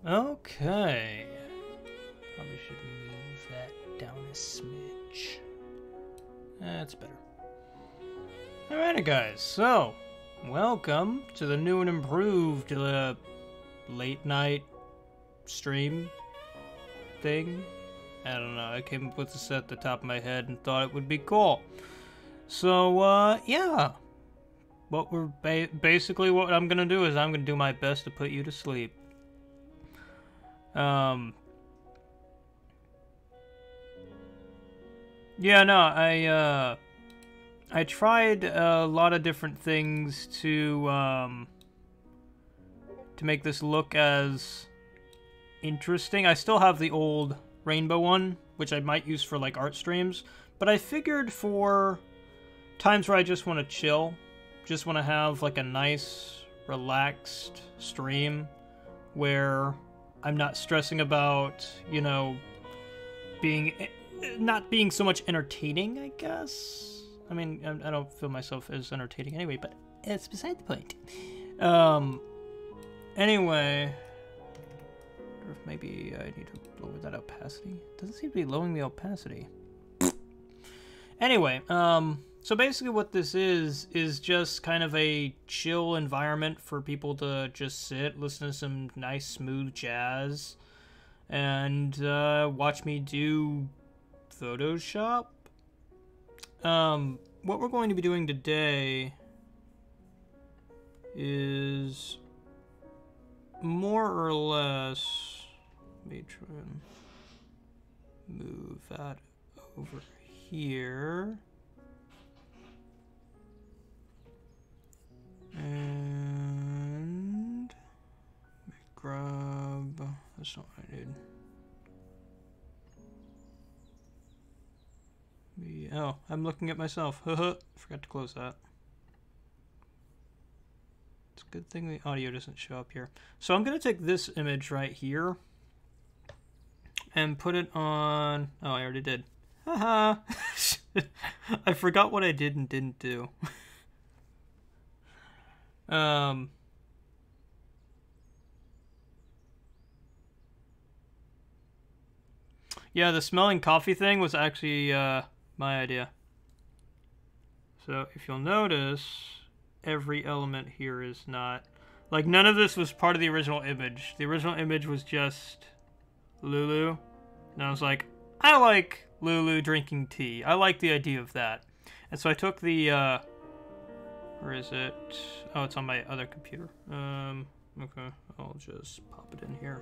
Okay. Probably should move that down a smidge. That's better. Alrighty, guys. So, welcome to the new and improved late night stream thing. I don't know. I came up with this at the top of my head and thought it would be cool. So, yeah. What we're basically what I'm gonna do is I'm gonna do my best to put you to sleep. Yeah, no, I tried a lot of different things to make this look as interesting. I still have the old rainbow one, which I might use for like art streams, but I figured for times where I just want to chill, just want to have like a nice, relaxed stream where I'm not stressing about, you know, not being so much entertaining, I guess. I mean, I don't feel myself as entertaining anyway, but it's beside the point. Anyway, or if maybe I need to lower that opacity. It doesn't seem to be lowering the opacity. Anyway, so basically what this is just kind of a chill environment for people to just sit, listen to some nice, smooth jazz, and watch me do Photoshop. What we're going to be doing today is more or less, let me try and move that over here. And let me grab, that's not what I need. Oh, I'm looking at myself. Forgot to close that. It's a good thing the audio doesn't show up here. So I'm going to take this image right here and put it on... Oh, I already did. Haha! I forgot what I did and didn't do. Yeah, the smelling coffee thing was actually my idea. So if you'll notice, every element here is not... Like, none of this was part of the original image. The original image was just Lulu. And I was like, I like Lulu drinking tea. I like the idea of that. And so I took the... where is it? Oh, it's on my other computer. Okay, I'll just pop it in here.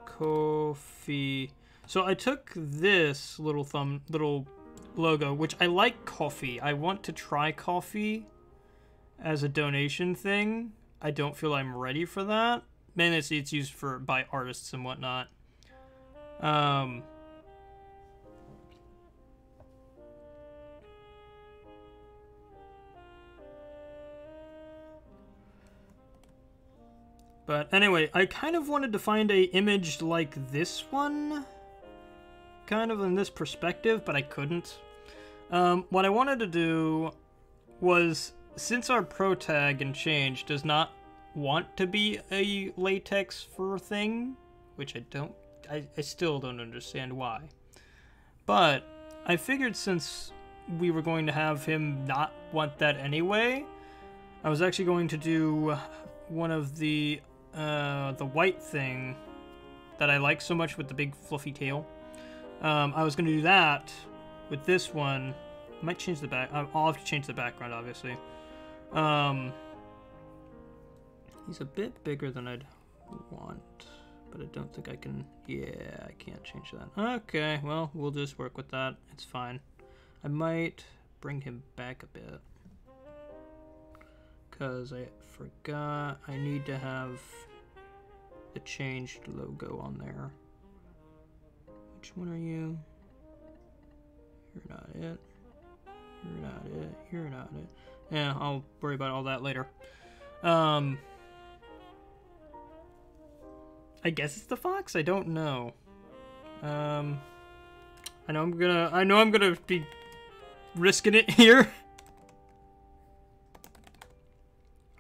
Coffee. So I took this little logo, which I like coffee. I want to try coffee as a donation thing. I don't feel I'm ready for that. Mainly it's used by artists and whatnot. But anyway, I kind of wanted to find a image like this one, kind of in this perspective, but I couldn't. What I wanted to do was, since our pro tag and change does not want to be a latex fur thing, which I still don't understand why. But I figured since we were going to have him not want that anyway, I was actually going to do one of the white thing that I like so much with the big fluffy tail. I was going to do that with this one. I might change the back. I'll have to change the background, obviously. He's a bit bigger than I'd want, but I don't think I can. Yeah, I can't change that. Okay, well, we'll just work with that. It's fine. I might bring him back a bit, because I forgot I need to have the changed logo on there. Which one are you? You're not it. You're not it. You're not it. Yeah, I'll worry about all that later. I guess it's the fox? I don't know. I know I'm gonna be risking it here.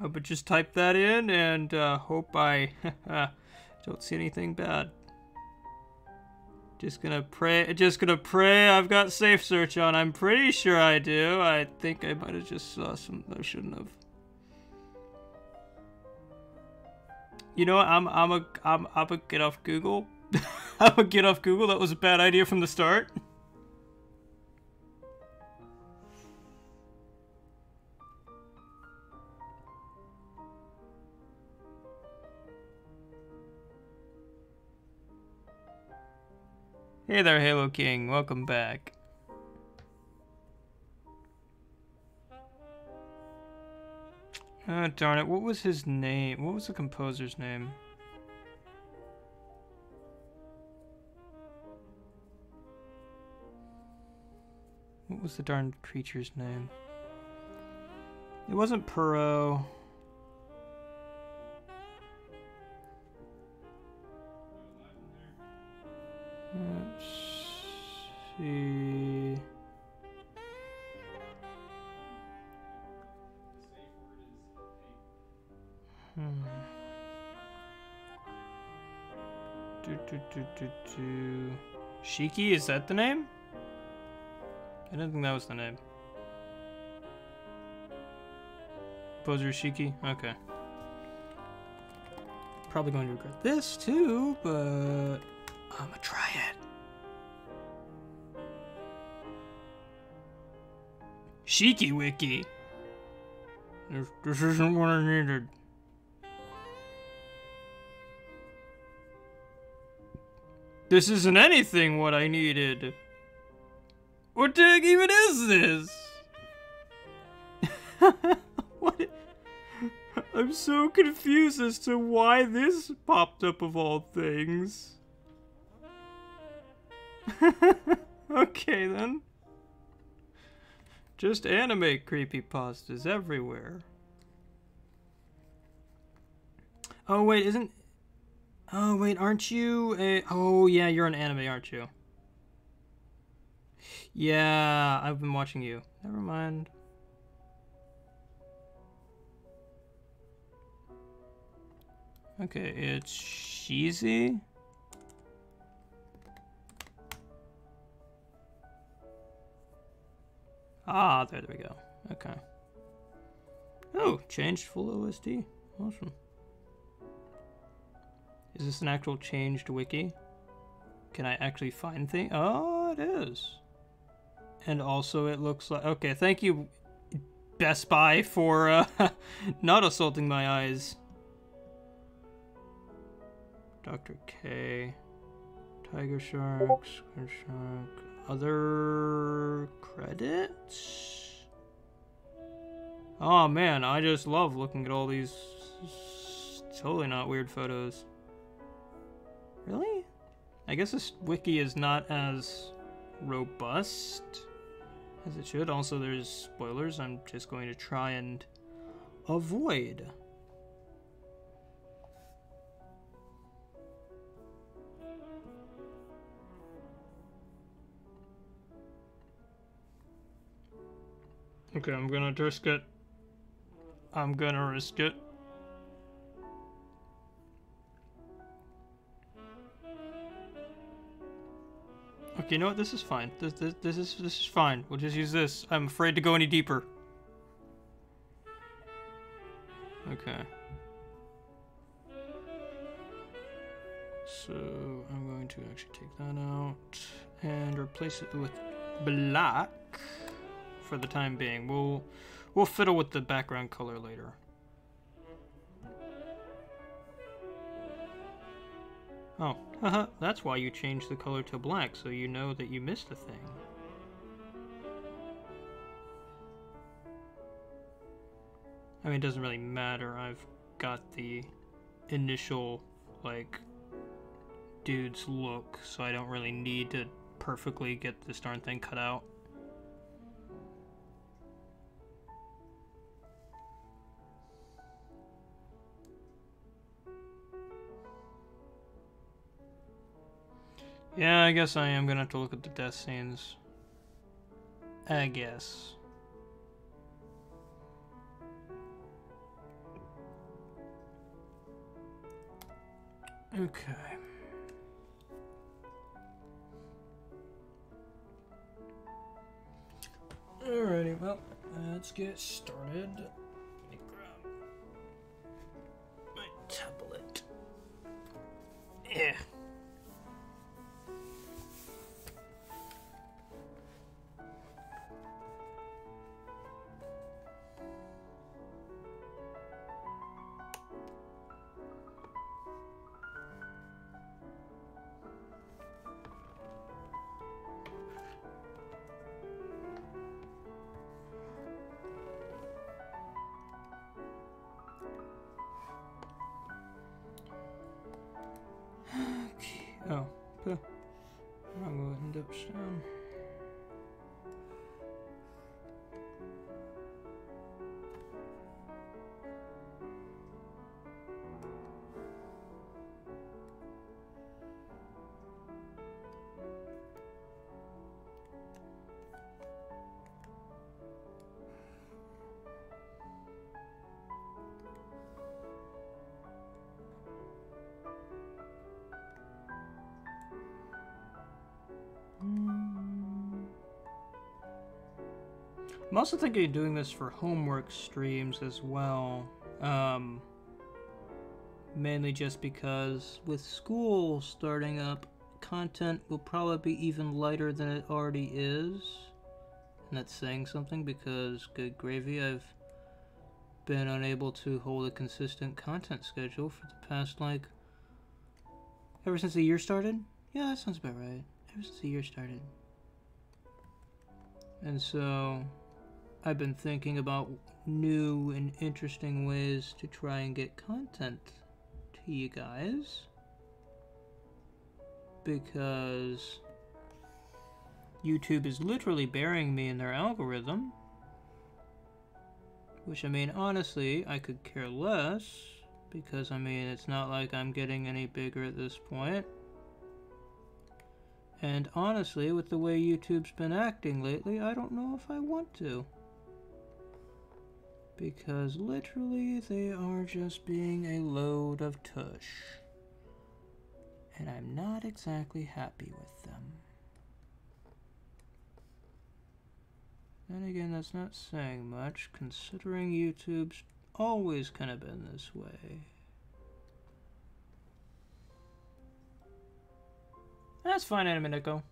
But just type that in and hope I Don't see anything bad. Just gonna pray I've got safe search on. I'm pretty sure I do. I think I might have just saw some I shouldn't have. You know what? I'm a get off Google. I'm a get off Google. That was a bad idea from the start. Hey there, Halo King. Welcome back. Oh, darn it. What was his name? What was the composer's name? What was the darn creature's name? It wasn't Perot. Let's see. Shiki, is that the name? I didn't think that was the name. Composer Shiki? Okay. Probably going to regret this too, but I'm gonna try it. Shiki Wiki. This isn't what I needed. This isn't anything what I needed. What the heck even is this? What? I'm so confused as to why this popped up of all things. Okay then. Just anime creepypastas everywhere. Oh wait, isn't... Oh wait, aren't you a... Oh yeah, you're an anime, aren't you? Yeah, I've been watching you. Never mind. Okay, it's Sheezy. Ah, there we go. Okay. Oh, changed full OSD. Awesome. Is this an actual changed wiki? Can I actually find things? Oh, it is. And also it looks like... Okay, thank you, Best Buy, for not assaulting my eyes. Dr. K. Tiger Shark, Squid Shark. Other credits? Oh man, I just love looking at all these totally not weird photos. Really? I guess this wiki is not as robust as it should. Also, there's spoilers I'm just going to try and avoid. Okay, I'm gonna risk it. I'm gonna risk it. Okay, you know what? This is fine. This is fine. We'll just use this. I'm afraid to go any deeper. Okay. So I'm going to actually take that out and replace it with black for the time being. We'll fiddle with the background color later. Oh, haha, that's why you changed the color to black, so you know that you missed a thing. I mean, it doesn't really matter. I've got the initial, like, dude's look, so I don't really need to perfectly get this darn thing cut out. Yeah, I guess I am gonna have to look at the death scenes. I guess. Okay. Alrighty, well, let's get started. Let me grab my tablet. Yeah. Oh, wrong window down. I'm also thinking of doing this for homework streams as well. Mainly just because with school starting up, content will probably be even lighter than it already is. And that's saying something because, good gravy, I've been unable to hold a consistent content schedule for the past, like, ever since the year started? Yeah, that sounds about right. Ever since the year started. And so I've been thinking about new and interesting ways to try and get content to you guys, because YouTube is literally burying me in their algorithm, which, I mean, honestly, I could care less, because, I mean, it's not like I'm getting any bigger at this point. And honestly, with the way YouTube's been acting lately, I don't know if I want to. Because literally, they are just being a load of tush. And I'm not exactly happy with them. Then again, that's not saying much, considering YouTube's always kind of been this way. That's fine, Animinico.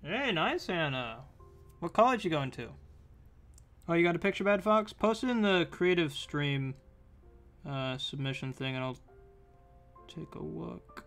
Hey, nice, Hannah. What college you going to? Oh, you got a picture, Bad Fox? Post it in the creative stream submission thing, and I'll take a look.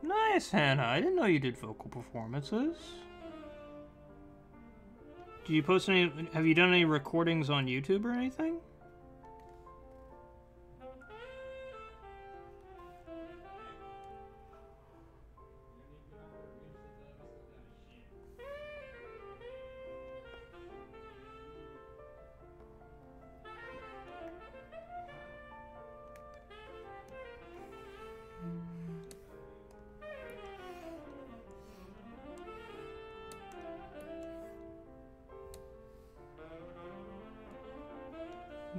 Nice, Hannah. I didn't know you did vocal performances. Do you post any? Have you done any recordings on YouTube or anything?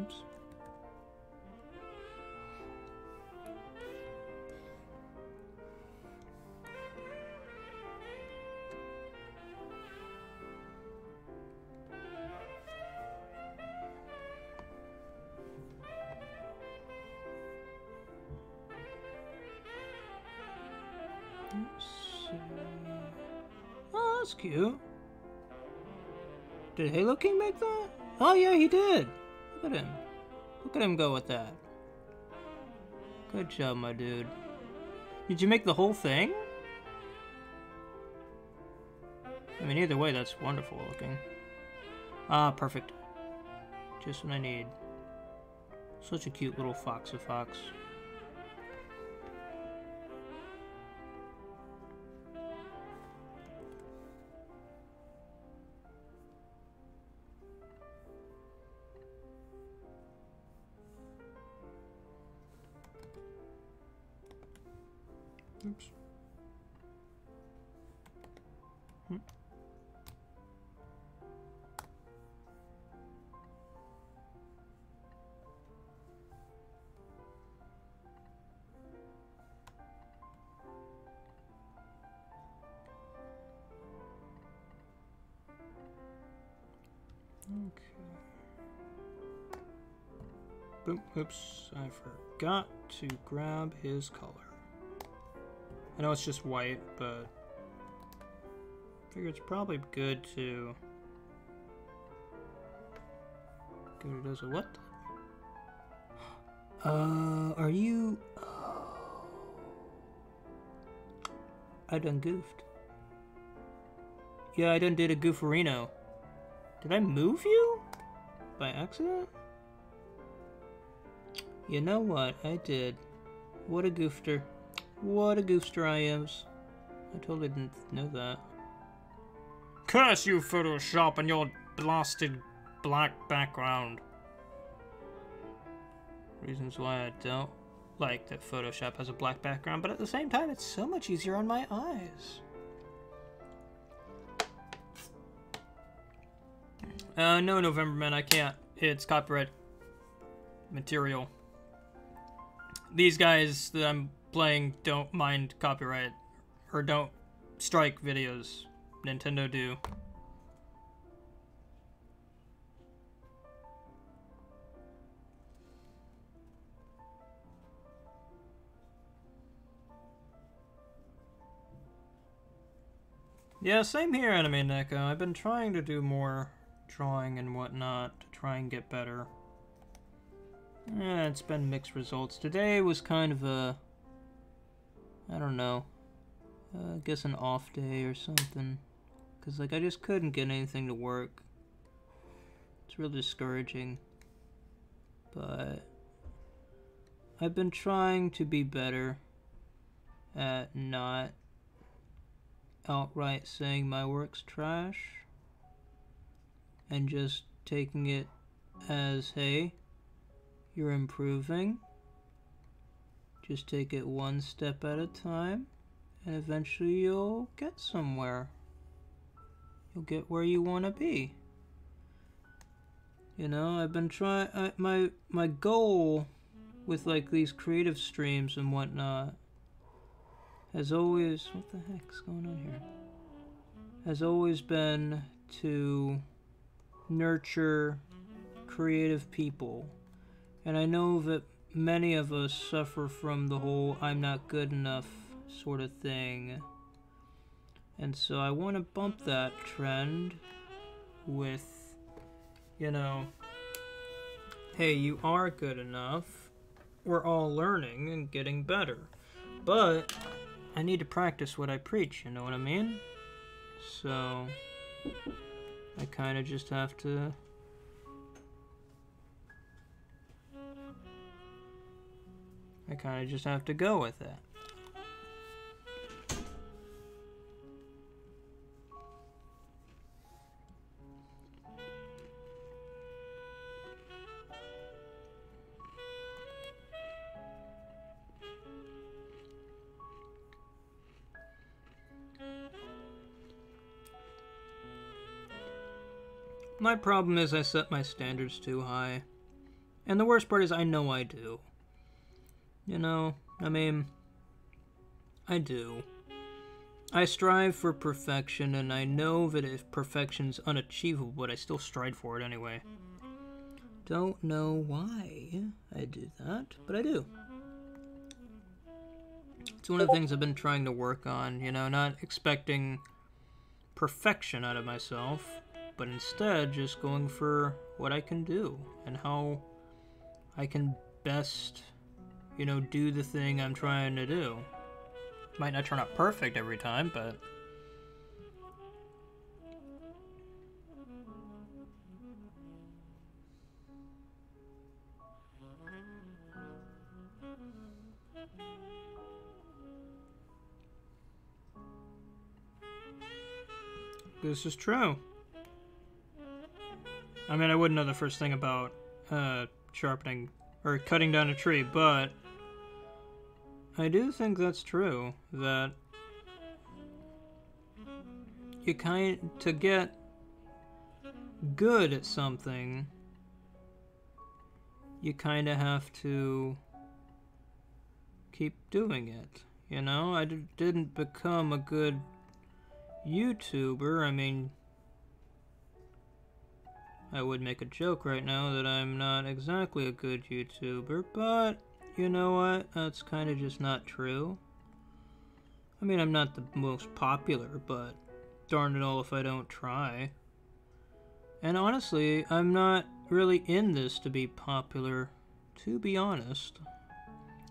Oops. Let's see. Oh, that's cute. Did Halo King make that? Oh yeah, he did. Look at him. Look at him go with that. Good job, my dude. Did you make the whole thing? I mean, either way, that's wonderful looking. Ah, perfect. Just what I need. Such a cute little foxy fox. Oops. Okay. Boom. Oops. I forgot to grab his color. I know it's just white, but I figure it's probably good to get it as a what? Are you? Oh. I done goofed. Yeah, I done did a gooferino. Did I move you? By accident? You know what? I did. What a goofster. What a goofster I am. I totally didn't know that. Curse you, Photoshop, and your blasted black background. Reasons why I don't like that Photoshop has a black background, but at the same time, it's so much easier on my eyes. No, Novemberman, I can't. It's copyright material. These guys that I'm playing don't mind copyright, or don't strike videos. Nintendo do. Yeah, same here, Anime Neko. I've been trying to do more drawing and whatnot to try and get better. It's been mixed results. Today was kind of a, I don't know, I guess an off day or something. Because, like, I just couldn't get anything to work. It's really discouraging. But I've been trying to be better at not outright saying my work's trash. And just taking it as, hey, you're improving. Just take it one step at a time. And eventually you'll get somewhere. You'll get where you want to be. You know, I've been trying, my goal with like these creative streams and whatnot has always, what the heck's going on here? Has always been to nurture creative people. And I know that many of us suffer from the whole I'm not good enough sort of thing. And so I want to bump that trend with, you know, hey, you are good enough. We're all learning and getting better. But I need to practice what I preach, you know what I mean? So I kind of just have to go with it. My problem is I set my standards too high. And the worst part is I know I do. You know, I mean, I do. I strive for perfection, and I know that if perfection's unachievable, but I still strive for it anyway. Don't know why I do that, but I do. It's one of the things I've been trying to work on, you know, not expecting perfection out of myself, but instead just going for what I can do and how I can best, you know, do the thing I'm trying to do. Might not turn out perfect every time, but this is true. I mean, I wouldn't know the first thing about sharpening or cutting down a tree, but I do think that's true, that you to get good at something, you kind of have to keep doing it, you know? I didn't become a good YouTuber. I mean, I would make a joke right now that I'm not exactly a good YouTuber, but you know what? That's kind of just not true. I mean, I'm not the most popular, but darn it all if I don't try. And honestly, I'm not really in this to be popular, to be honest.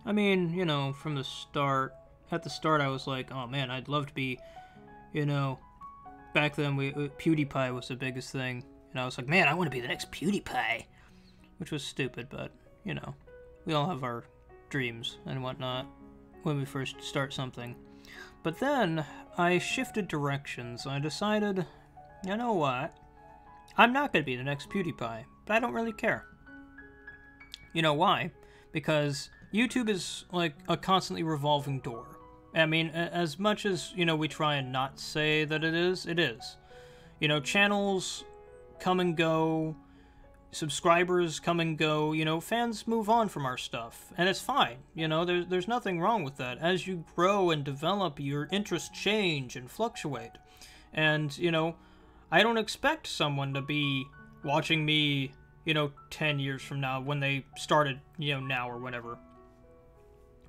I mean, you know, from the start, at the start I was like, oh man, I'd love to be, you know, back then PewDiePie was the biggest thing. And I was like, man, I want to be the next PewDiePie. Which was stupid, but, you know, we all have our dreams and whatnot when we first start something. But then I shifted directions. I decided, you know what? I'm not going to be the next PewDiePie, but I don't really care. You know why? Because YouTube is like a constantly revolving door. I mean, as much as, you know, we try and not say that it is, it is. You know, channels come and go, subscribers come and go, you know, fans move on from our stuff, and it's fine, you know, there's nothing wrong with that. As you grow and develop, your interests change and fluctuate, and, you know, I don't expect someone to be watching me, you know, 10 years from now when they started, you know, now or whatever.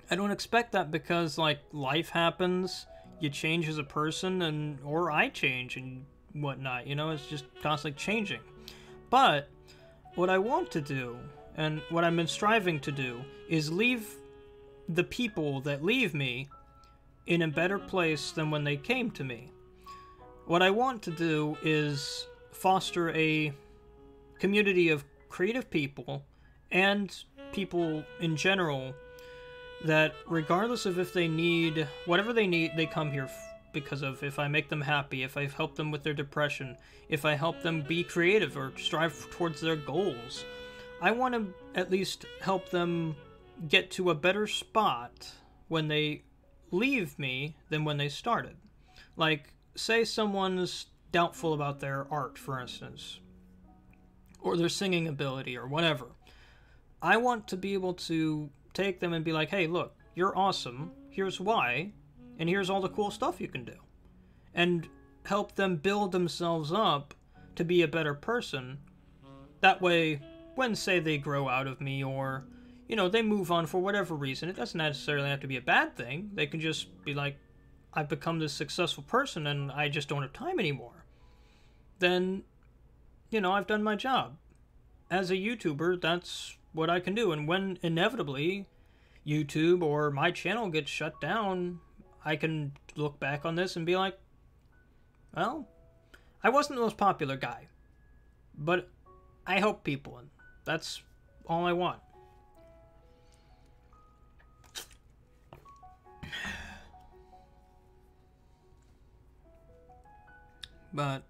I don't expect that because, like, life happens, you change as a person, or I change and whatnot, you know, it's just constantly changing. But what I want to do, and what I've been striving to do, is leave the people that leave me in a better place than when they came to me. What I want to do is foster a community of creative people and people in general that, regardless of if they need whatever they need, they come here because of. If I make them happy, if I help them with their depression, if I help them be creative or strive towards their goals, I want to at least help them get to a better spot when they leave me than when they started. Like, say someone's doubtful about their art, for instance, or their singing ability or whatever. I want to be able to take them and be like, hey, look, you're awesome, here's why, and here's all the cool stuff you can do. And help them build themselves up to be a better person. That way, when, say, they grow out of me or, you know, they move on for whatever reason, it doesn't necessarily have to be a bad thing. They can just be like, I've become this successful person and I just don't have time anymore. Then, you know, I've done my job. As a YouTuber, that's what I can do. And when inevitably YouTube or my channel gets shut down, I can look back on this and be like, well, I wasn't the most popular guy, but I help people, and that's all I want. But,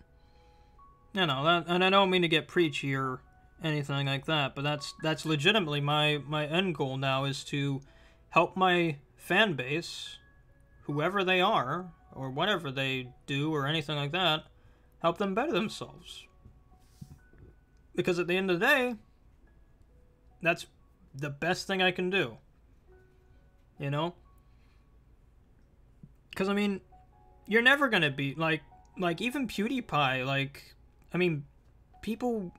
you know, and I don't mean to get preachy or anything like that, but that's legitimately my end goal now, is to help my fan base, whoever they are, or whatever they do, or anything like that, help them better themselves. Because at the end of the day, that's the best thing I can do. You know? Because, I mean, you're never gonna be, like even PewDiePie, like, I mean, people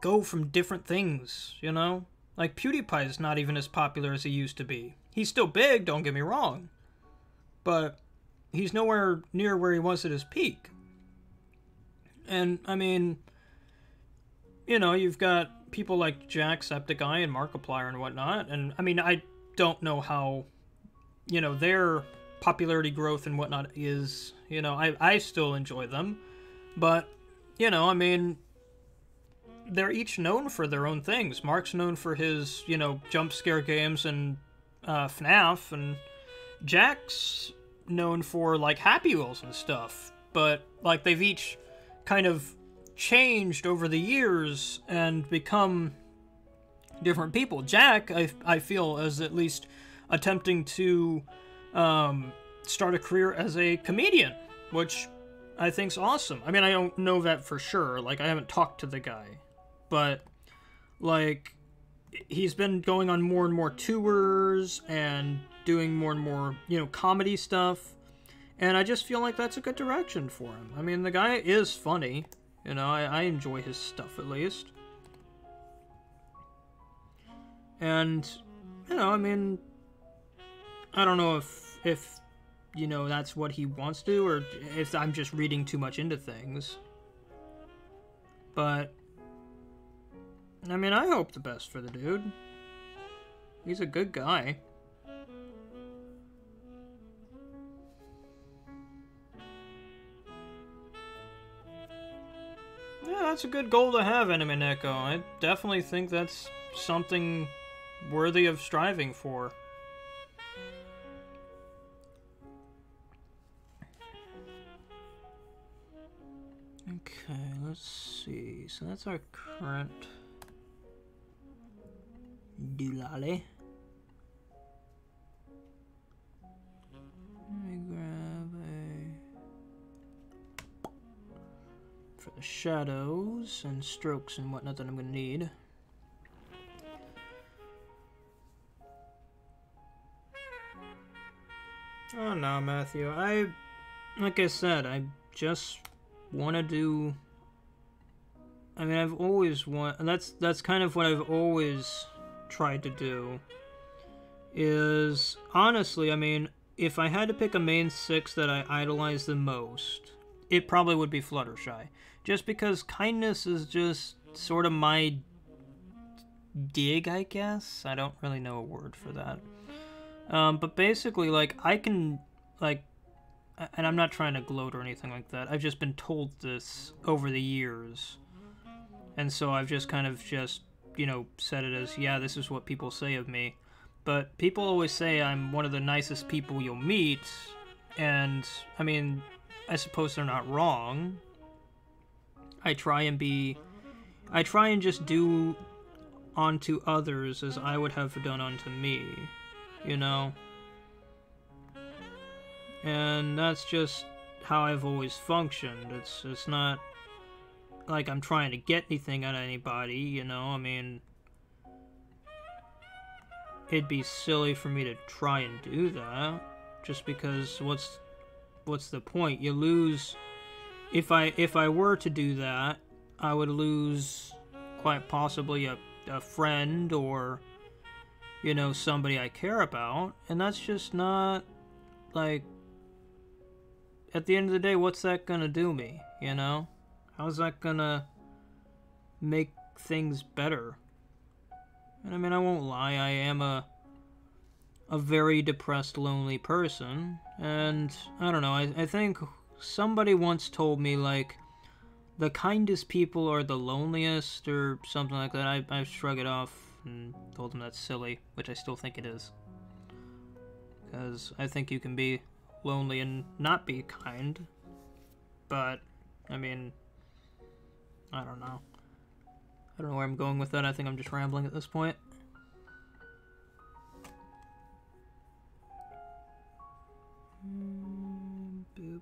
go from different things, you know? Like, PewDiePie is not even as popular as he used to be. He's still big, don't get me wrong. But he's nowhere near where he was at his peak. And, I mean, you know, you've got people like Jacksepticeye and Markiplier and whatnot, and, I mean, I don't know how, you know, their popularity growth and whatnot is, you know, I still enjoy them, but, you know, I mean, they're each known for their own things. Mark's known for his, you know, jump scare games and FNAF, and Jack's known for, like, Happy Wheels and stuff, but, like, they've each kind of changed over the years and become different people. Jack, I feel, is at least attempting to start a career as a comedian, which I think's awesome. I mean, I don't know that for sure. Like, I haven't talked to the guy, but, like, he's been going on more and more tours and doing more and more, you know, comedy stuff, and I just feel like that's a good direction for him. I mean, the guy is funny, you know, I enjoy his stuff at least. And, you know, I mean, I don't know if you know, that's what he wants to, or if I'm just reading too much into things. But, I mean, I hope the best for the dude. He's a good guy. Yeah, that's a good goal to have, Enemy Neko. I definitely think that's something worthy of striving for. Okay, let's see. So that's our current Doolally. Let me grab a... for the shadows and strokes and whatnot that I'm gonna need. Oh no, Matthew. Like I said, I just want to do... I mean, I've always that's kind of what I've always tried to do. Is, honestly, I mean, if I had to pick a main 6 that I idolize the most, it probably would be Fluttershy. Just because kindness is just sort of my dig, I guess? I don't really know a word for that. But basically, like, I can, like, and I'm not trying to gloat or anything like that, I've just been told this over the years. And so I've just kind of just, you know, said it as, yeah, this is what people say of me. But people always say I'm one of the nicest people you'll meet, and, I mean, I suppose they're not wrong. I try and just do onto others as I would have done unto me, you know? And that's just how I've always functioned. It's not like I'm trying to get anything out of anybody, you know? I mean, it'd be silly for me to try and do that, just because what's the point? You lose... If I were to do that, I would lose quite possibly a friend or, you know, somebody I care about, and that's just not, like, at the end of the day, what's that gonna do me, you know? How's that gonna make things better? And I mean, I won't lie, I am a very depressed, lonely person, and I don't know, I think somebody once told me, like, the kindest people are the loneliest, or something like that. I shrug it off and told them that's silly, which I still think it is. Because I think you can be lonely and not be kind. But, I mean, I don't know. I don't know where I'm going with that. I think I'm just rambling at this point. Boop.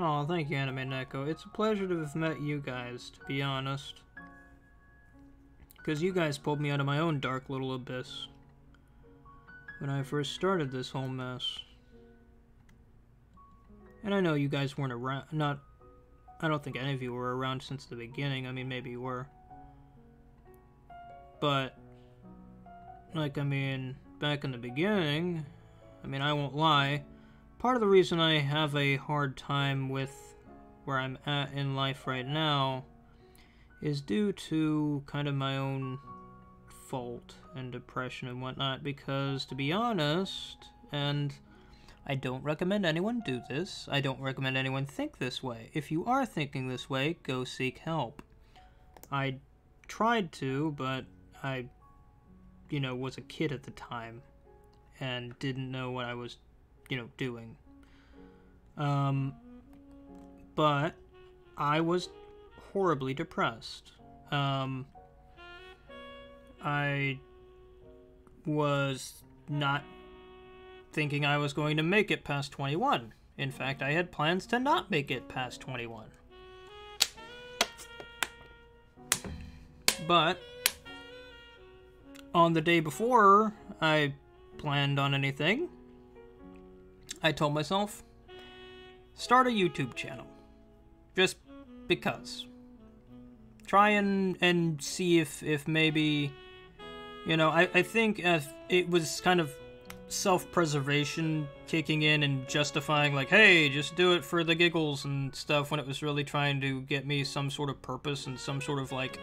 Oh, thank you, Anime Neko. It's a pleasure to have met you guys, to be honest. Because you guys pulled me out of my own dark little abyss when I first started this whole mess. And I know you guys weren't around, I don't think any of you were around since the beginning. I mean, maybe you were. But, like, I mean, back in the beginning, I mean, I won't lie, part of the reason I have a hard time with where I'm at in life right now is due to kind of my own fault and depression and whatnot, because, to be honest, and I don't recommend anyone do this, I don't recommend anyone think this way. If you are thinking this way, go seek help. I tried to, but I, was a kid at the time and didn't know what I was, doing. But I was horribly depressed. I was not thinking I was going to make it past 21. In fact, I had plans to not make it past 21. But on the day before I planned on anything, I told myself, start a YouTube channel. Just because. Try and see if maybe, I think it was kind of self-preservation kicking in and justifying, like, hey, just do it for the giggles and stuff, when it was really trying to get me some sort of purpose and some sort of, like,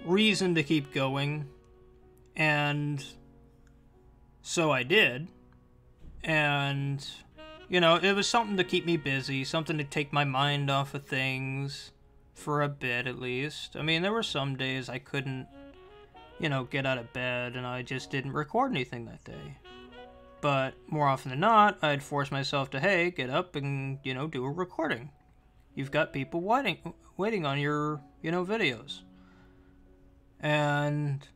reason to keep going. And so I did. And, it was something to keep me busy, something to take my mind off of things for a bit, at least. I mean, there were some days I couldn't, get out of bed, and I just didn't record anything that day. But more often than not, I'd force myself to, hey, get up and, do a recording. You've got people waiting on your, videos. And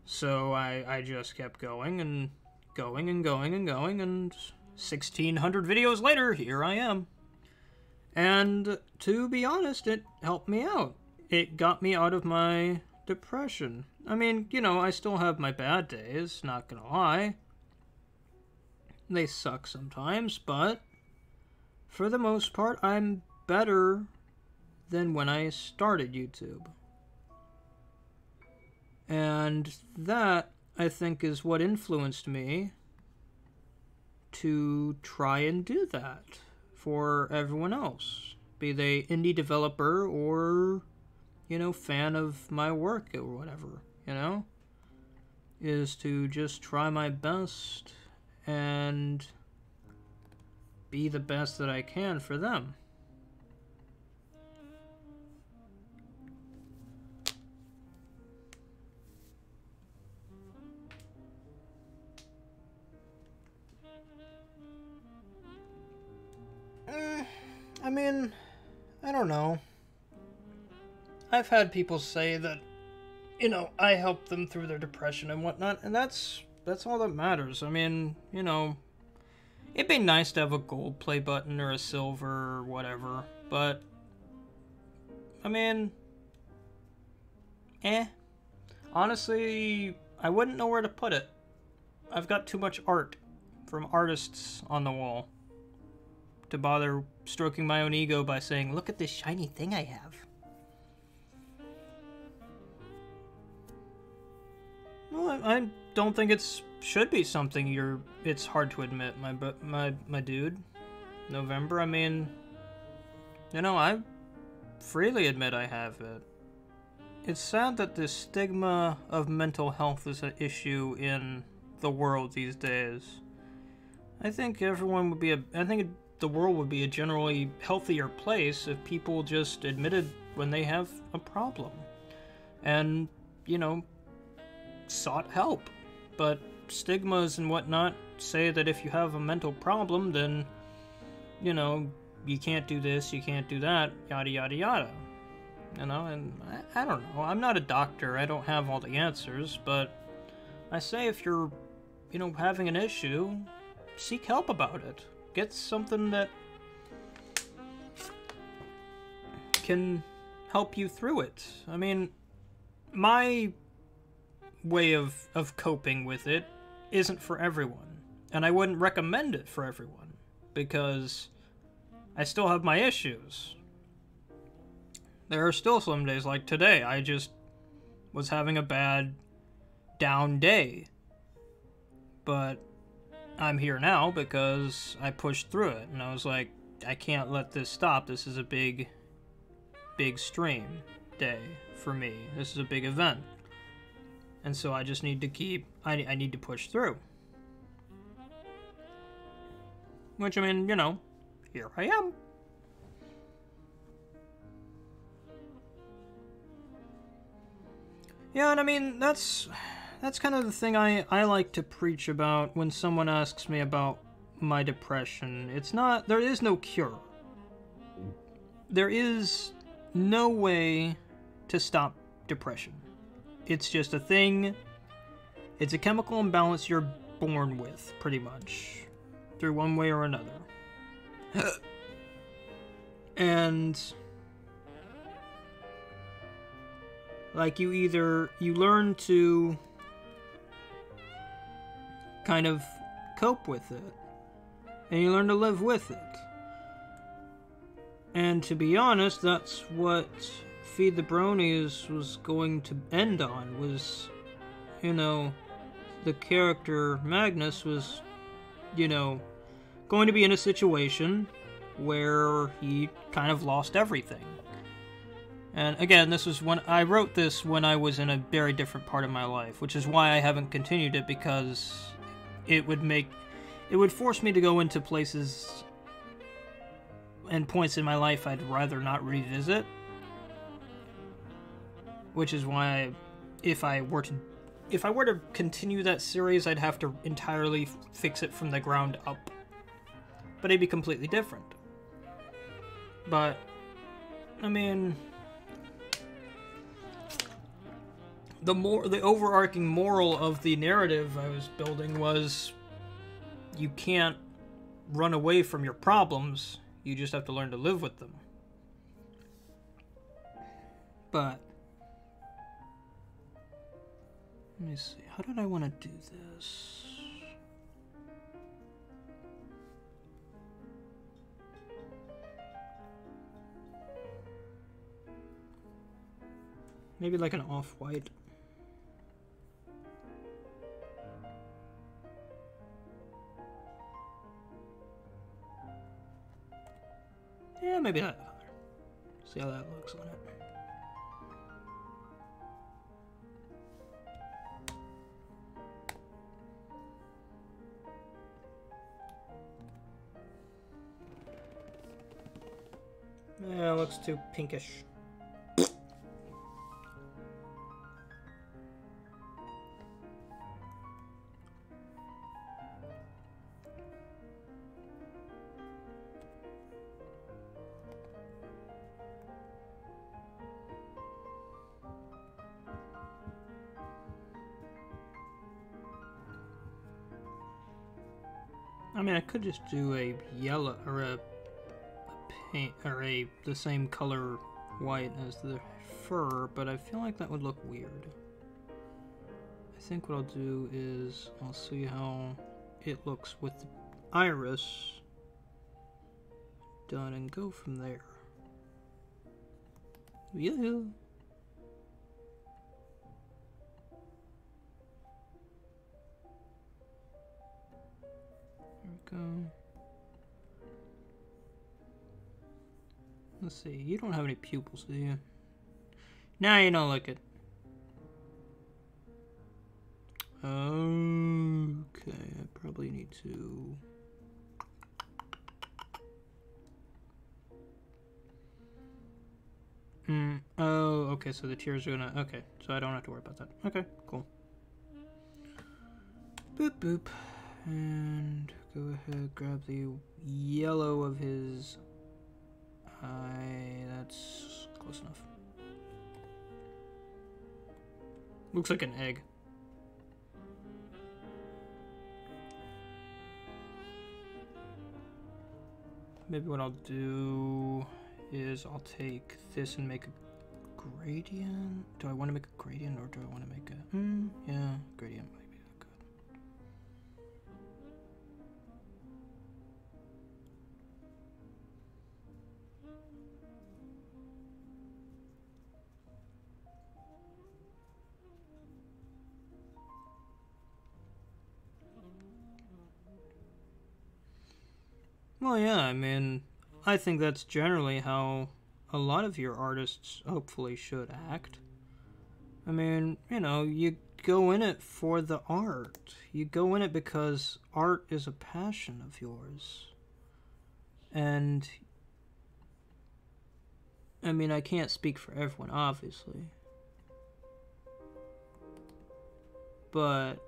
so I just kept going and going and going and going, and 1,600 videos later, here I am. And to be honest, it helped me out. It got me out of my depression. I mean, I still have my bad days, not gonna lie. They suck sometimes, but for the most part, I'm better than when I started YouTube. And that, I think, is what influenced me to try and do that for everyone else, be they indie developer or, fan of my work or whatever, is to just try my best and be the best that I can for them. I mean, I don't know. I've had people say that, I helped them through their depression and whatnot, and that's all that matters. I mean, it'd be nice to have a gold play button or a silver or whatever, but, I mean, honestly, I wouldn't know where to put it. I've got too much art from artists on the wall to bother stroking my own ego by saying, look at this shiny thing I have. Well, I don't think it should be something it's hard to admit, my dude. November, I mean, I freely admit I have it. It's sad that the stigma of mental health is an issue in the world these days. I think the world would be a generally healthier place if people just admitted when they have a problem and, sought help. But stigmas and whatnot say that if you have a mental problem, then, you can't do this, you can't do that, yada yada yada. And I don't know. I'm not a doctor, I don't have all the answers, but I say if you're, having an issue, seek help about it. Get something that can help you through it. I mean, my way of coping with it isn't for everyone. And I wouldn't recommend it for everyone, because I still have my issues. There are still some days, like today, I just, was having a bad, down day. But I'm here now because I pushed through it, and I was like, I can't let this stop. This is a big stream day for me. This is a big event. And so I just need to keep, I need to push through. Which, I mean, you know, here I am. Yeah, and I mean, that's kind of the thing I like to preach about when someone asks me about my depression. It's not, there is no cure. There is no way to stop depression. It's just a thing. It's a chemical imbalance you're born with, pretty much, through one way or another. And like, you learn to kind of cope with it, and you learn to live with it. And to be honest, that's what Feed the Bronies was going to end on, was, you know, the character Magnus was, you know, going to be in a situation where he kind of lost everything. And again, this was when I wrote this when I was in a very different part of my life, which is why I haven't continued it, because it would force me to go into places and points in my life I'd rather not revisit. Which is why, if I were to continue that series, I'd have to entirely fix it from the ground up. But it'd be completely different. But, I mean, the overarching moral of the narrative I was building was, you can't run away from your problems, you just have to learn to live with them. But let me see, how did I want to do this? Maybe like an off-white. Yeah, maybe that color. See how that looks on it. Yeah, it looks too pinkish. I mean, I could just do a yellow or a paint or the same color white as the fur, but I feel like that would look weird. I think what I'll do is I'll see how it looks with the iris done and go from there. Yeah. Go. Let's see, you don't have any pupils, do you? Nah, you don't look it. Okay, I probably need to... Oh, okay, so the tears are gonna... Okay, so I don't have to worry about that. Okay, cool. Boop, boop. And go ahead, grab the yellow of his eye. That's close enough. Looks like an egg. Maybe what I'll do is I'll take this and make a gradient. Do I want to make a gradient or do I want to make a... yeah, gradient might be good. Well, yeah, I mean, I think that's generally how a lot of your artists hopefully should act. I mean, you know, you go in it for the art. You go in it because art is a passion of yours. And, I mean, I can't speak for everyone, obviously. But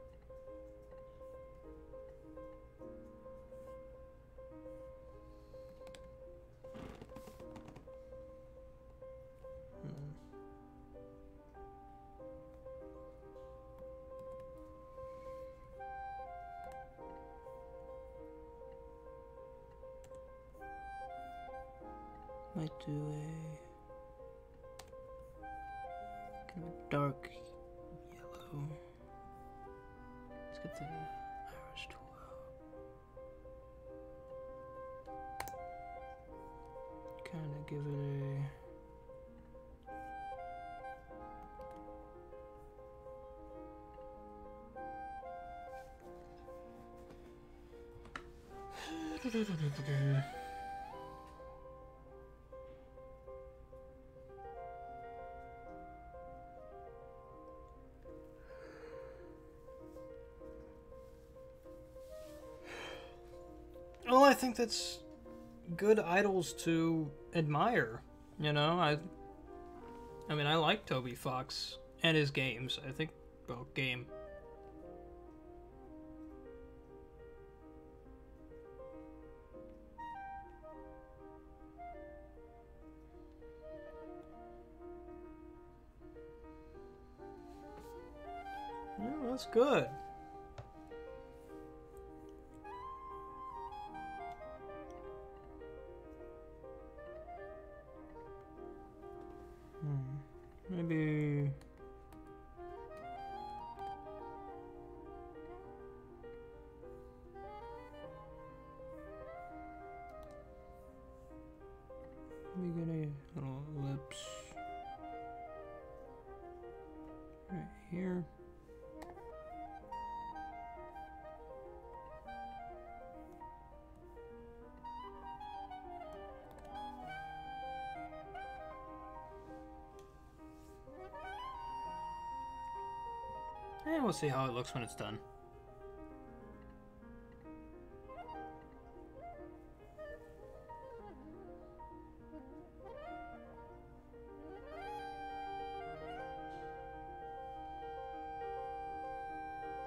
might do a kind of a dark yellow. Let's get the iris tool out. Kind of give it a well, I think that's good idols to admire. You know, I mean, I like Toby Fox and his games. I think, well, game. Yeah, that's good. Maybe get a little ellipse right here. And we'll see how it looks when it's done.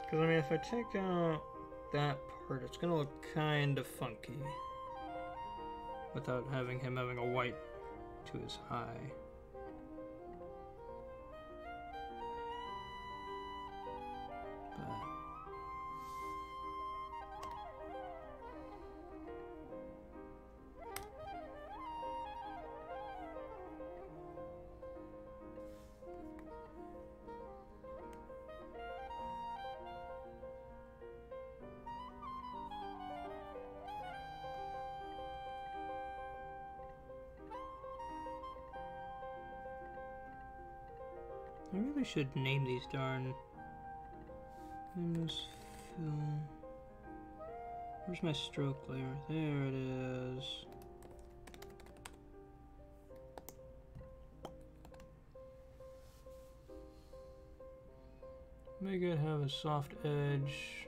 Because, I mean, if I take out that part, it's going to look kind of funky. Without having him having a white to his eye. I really should name these darn. Name this fill. Where's my stroke layer? There it is. Make it have a soft edge.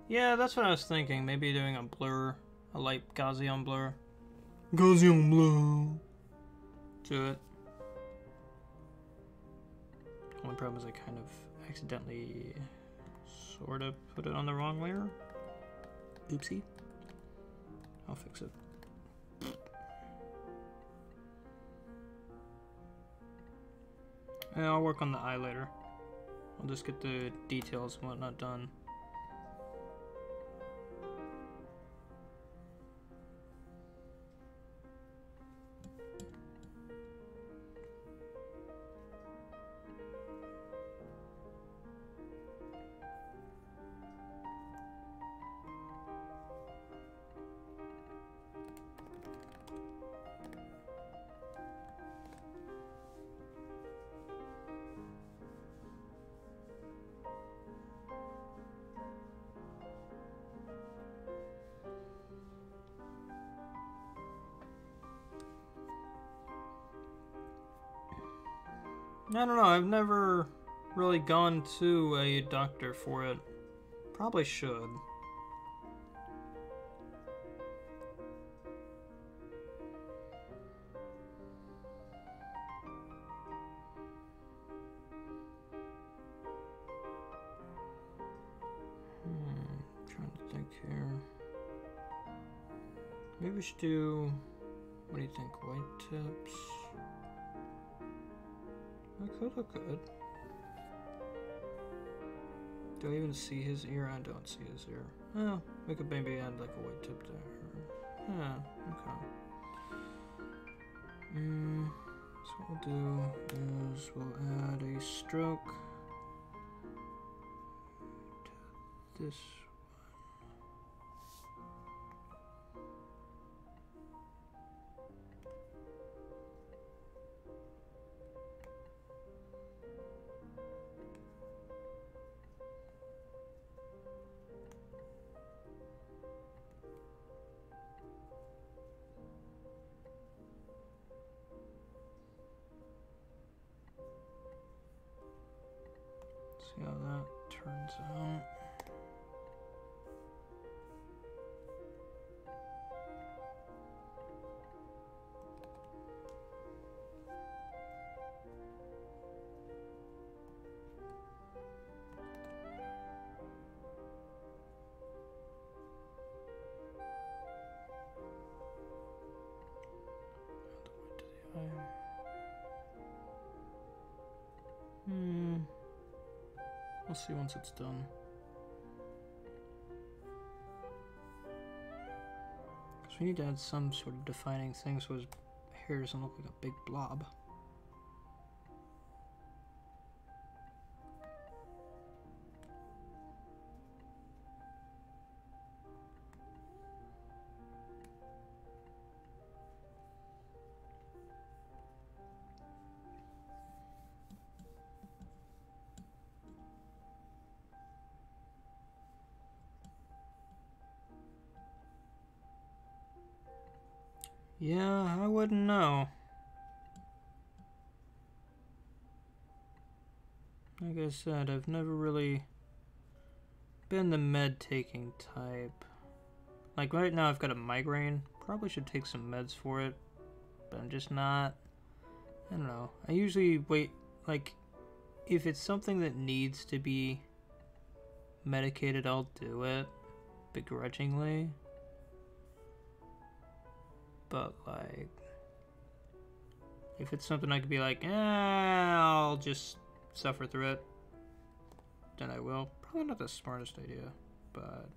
Yeah, that's what I was thinking. Maybe doing a blur, a light Gaussian blur. Gaussian blur. To it. Only problem is I kind of accidentally sort of put it on the wrong layer. Oopsie. I'll fix it. And I'll work on the eye later. I'll just get the details and whatnot done. I don't know, I've never really gone to a doctor for it. Probably should. Trying to think here. Maybe we should do, what do you think, white tips? I could look good. Do I even see his ear? I don't see his ear. Oh, we could maybe add like a white tip there. Yeah, okay. So what we'll do is we'll add a stroke to this. See how that turns out. We'll see once it's done. Because we need to add some sort of defining thing so his hair doesn't look like a big blob. Yeah, I wouldn't know. Like I said, I've never really been the med-taking type. Like right now I've got a migraine. Probably should take some meds for it. But I'm just not. I don't know. I usually wait, like, if it's something that needs to be medicated, I'll do it. Begrudgingly. But, like, if it's something I could be like, I'll just suffer through it, then I will. Probably not the smartest idea, but...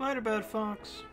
Later, Bad Fox.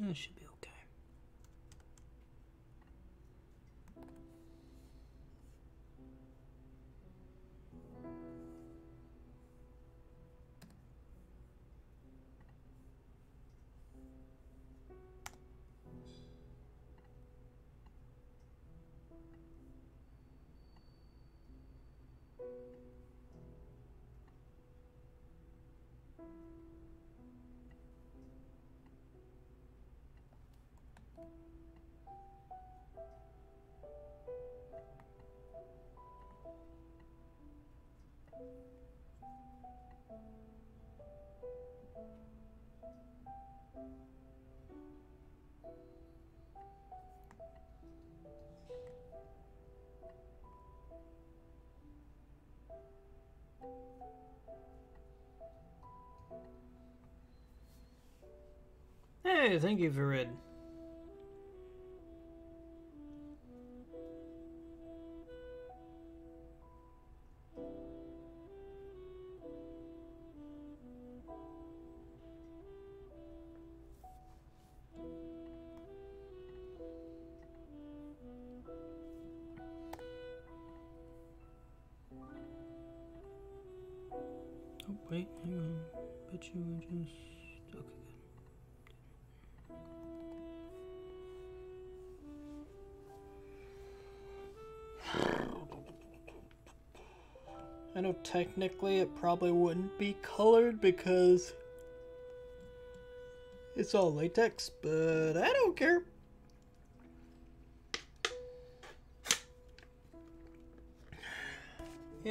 That should be okay. Hey, thank you, Virid. Oh, wait, hang on. Bet you were just... Okay, I know technically it probably wouldn't be colored because it's all latex, but I don't care.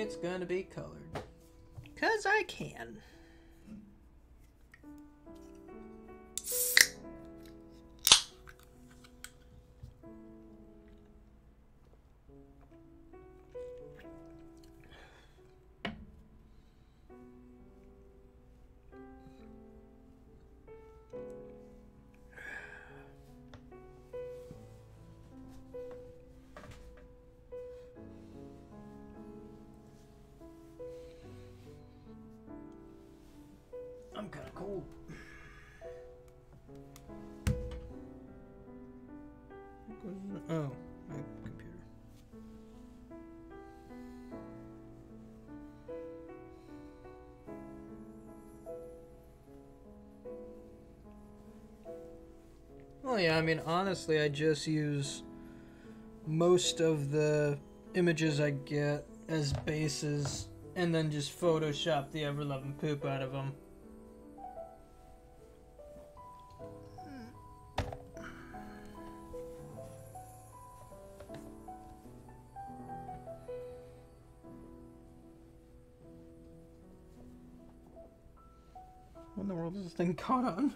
It's gonna be colored. 'Cause I can. I'm kind of cold. Oh, my computer. Well, yeah, I mean, honestly, I just use most of the images I get as bases and then just Photoshop the ever-loving poop out of them. What in the world is this thing caught on?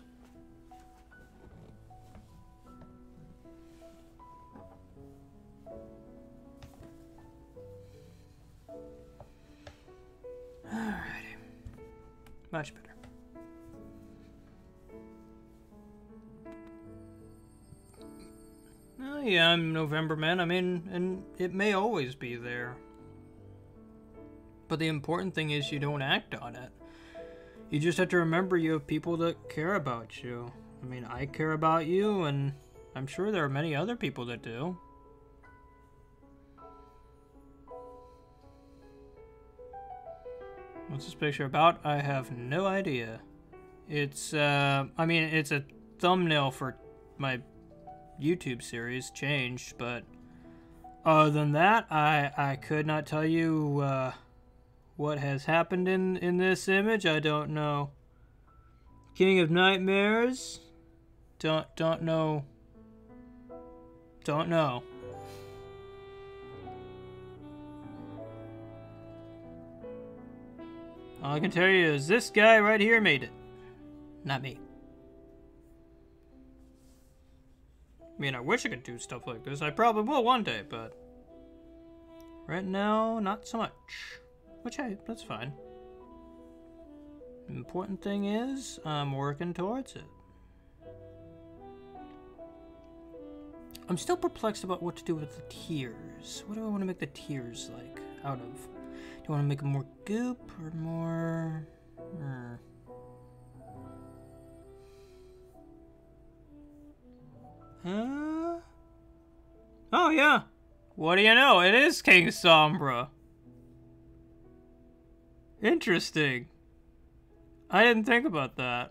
Alrighty. Much better. Oh yeah, I'm November Man. I mean, and it may always be there. But the important thing is you don't act on it. You just have to remember you have people that care about you. I mean, I care about you, and I'm sure there are many other people that do. What's this picture about? I have no idea. It's, I mean, it's a thumbnail for my YouTube series, changed, but other than that, I could not tell you, what has happened in this image. I don't know. King of Nightmares? Don't know. Don't know. All I can tell you is this guy right here made it. Not me. I mean, I wish I could do stuff like this. I probably will one day, but right now, not so much. Which, hey, that's fine. The important thing is, I'm working towards it. I'm still perplexed about what to do with the tears. What do I want to make the tears, like, out of? Do I want to make them more goop or more... Huh? Oh, yeah. What do you know? It is King Sombra. Interesting. I didn't think about that.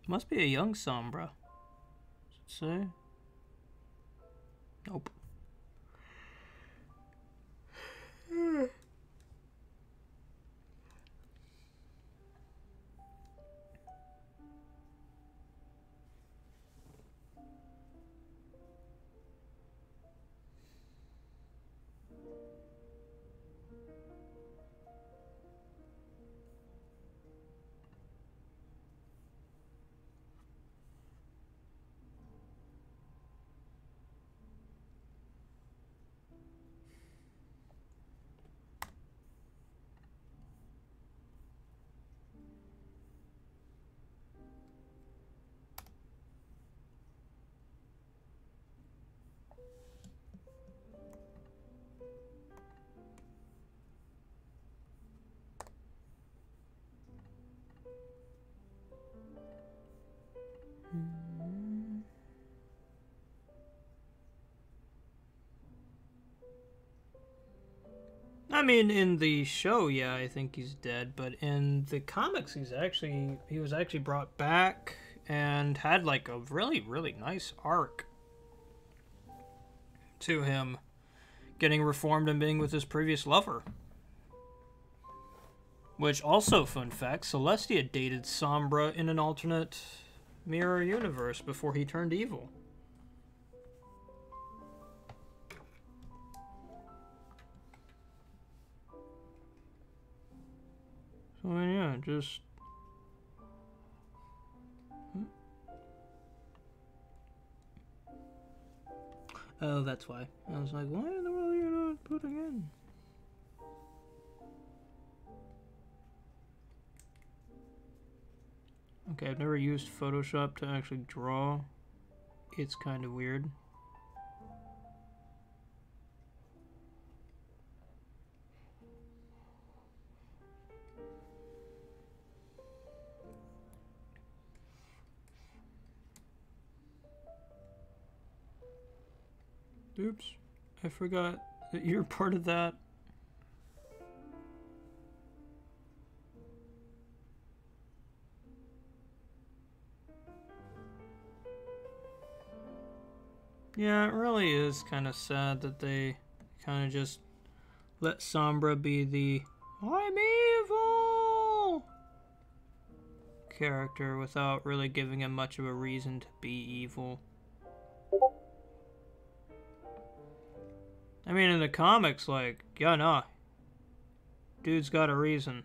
Must be a young Sombra. Does it say? Nope. I mean, in the show, yeah, I think he's dead, but in the comics, he was actually brought back and had like a really, really nice arc to him getting reformed and being with his previous lover. Which also, fun fact, Celestia dated Sombra in an alternate mirror universe before he turned evil. So yeah, just... Oh, that's why. I was like, why in the world are you not putting in? Okay, I've never used Photoshop to actually draw. It's kind of weird. Oops, I forgot that you're part of that. Yeah, it really is kind of sad that they kind of just let Sombra be the I'm evil character without really giving him much of a reason to be evil. I mean, in the comics, like, yeah, nah. Dude's got a reason.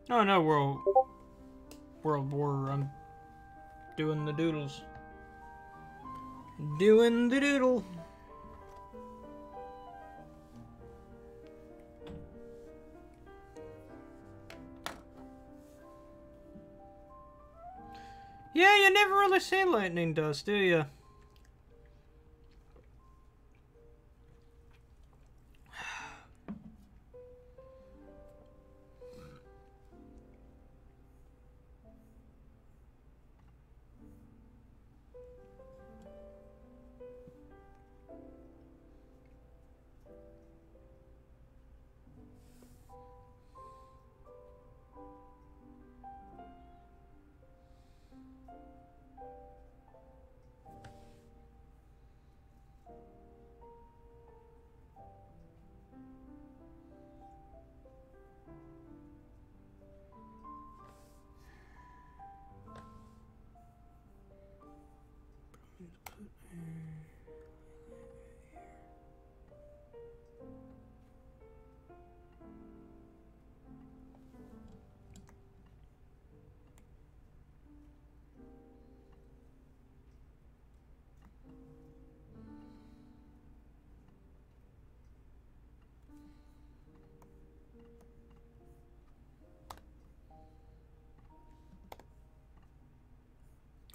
Oh no, World War, I'm doing the doodles. Doing the doodle. Yeah, you never really see lightning dust, do you?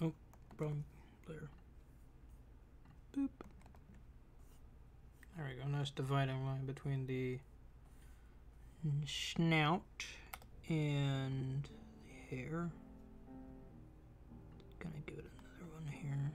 Oh, wrong there. Boop. There we go. Nice dividing line between the snout and the hair. Gonna give it another one here.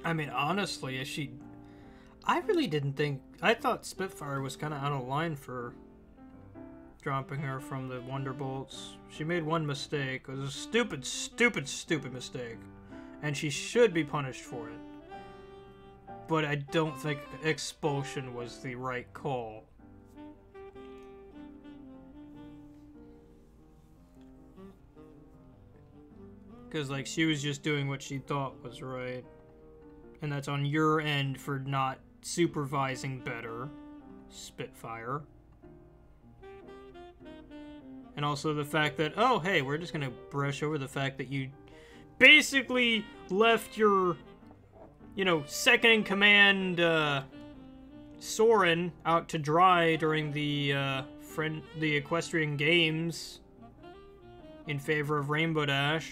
I mean, honestly, is she... I really didn't think... I thought Spitfire was kind of out of line for dropping her from the Wonderbolts. She made one mistake. It was a stupid, stupid, stupid mistake. And she should be punished for it. But I don't think expulsion was the right call. Because, like, she was just doing what she thought was right. And that's on your end for not supervising better, Spitfire. And also the fact that, oh, hey, we're just gonna brush over the fact that you basically left your, you know, second-in-command, Soren out to dry during the Equestrian Games in favor of Rainbow Dash.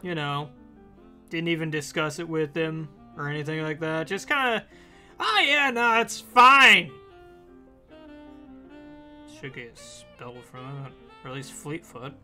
You know, didn't even discuss it with him or anything like that. Just kind of, oh yeah, no, it's fine. Should get expelled from it, or at least Fleetfoot.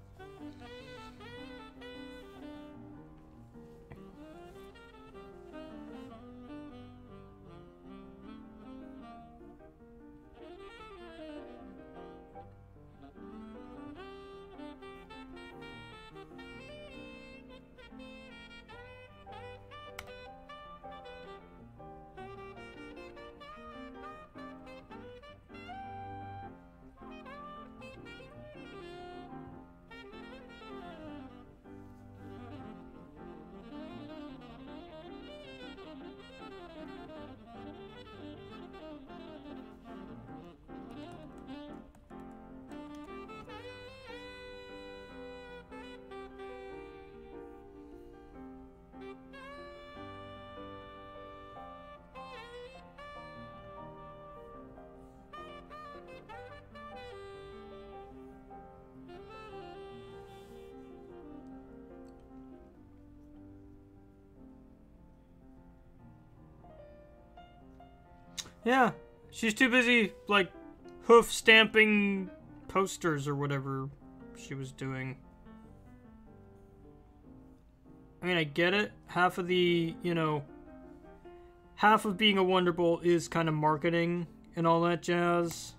Yeah, she's too busy, like, hoof stamping posters or whatever she was doing. I mean, I get it. Half of the, you know, half of being a Wonderbolt is kind of marketing and all that jazz.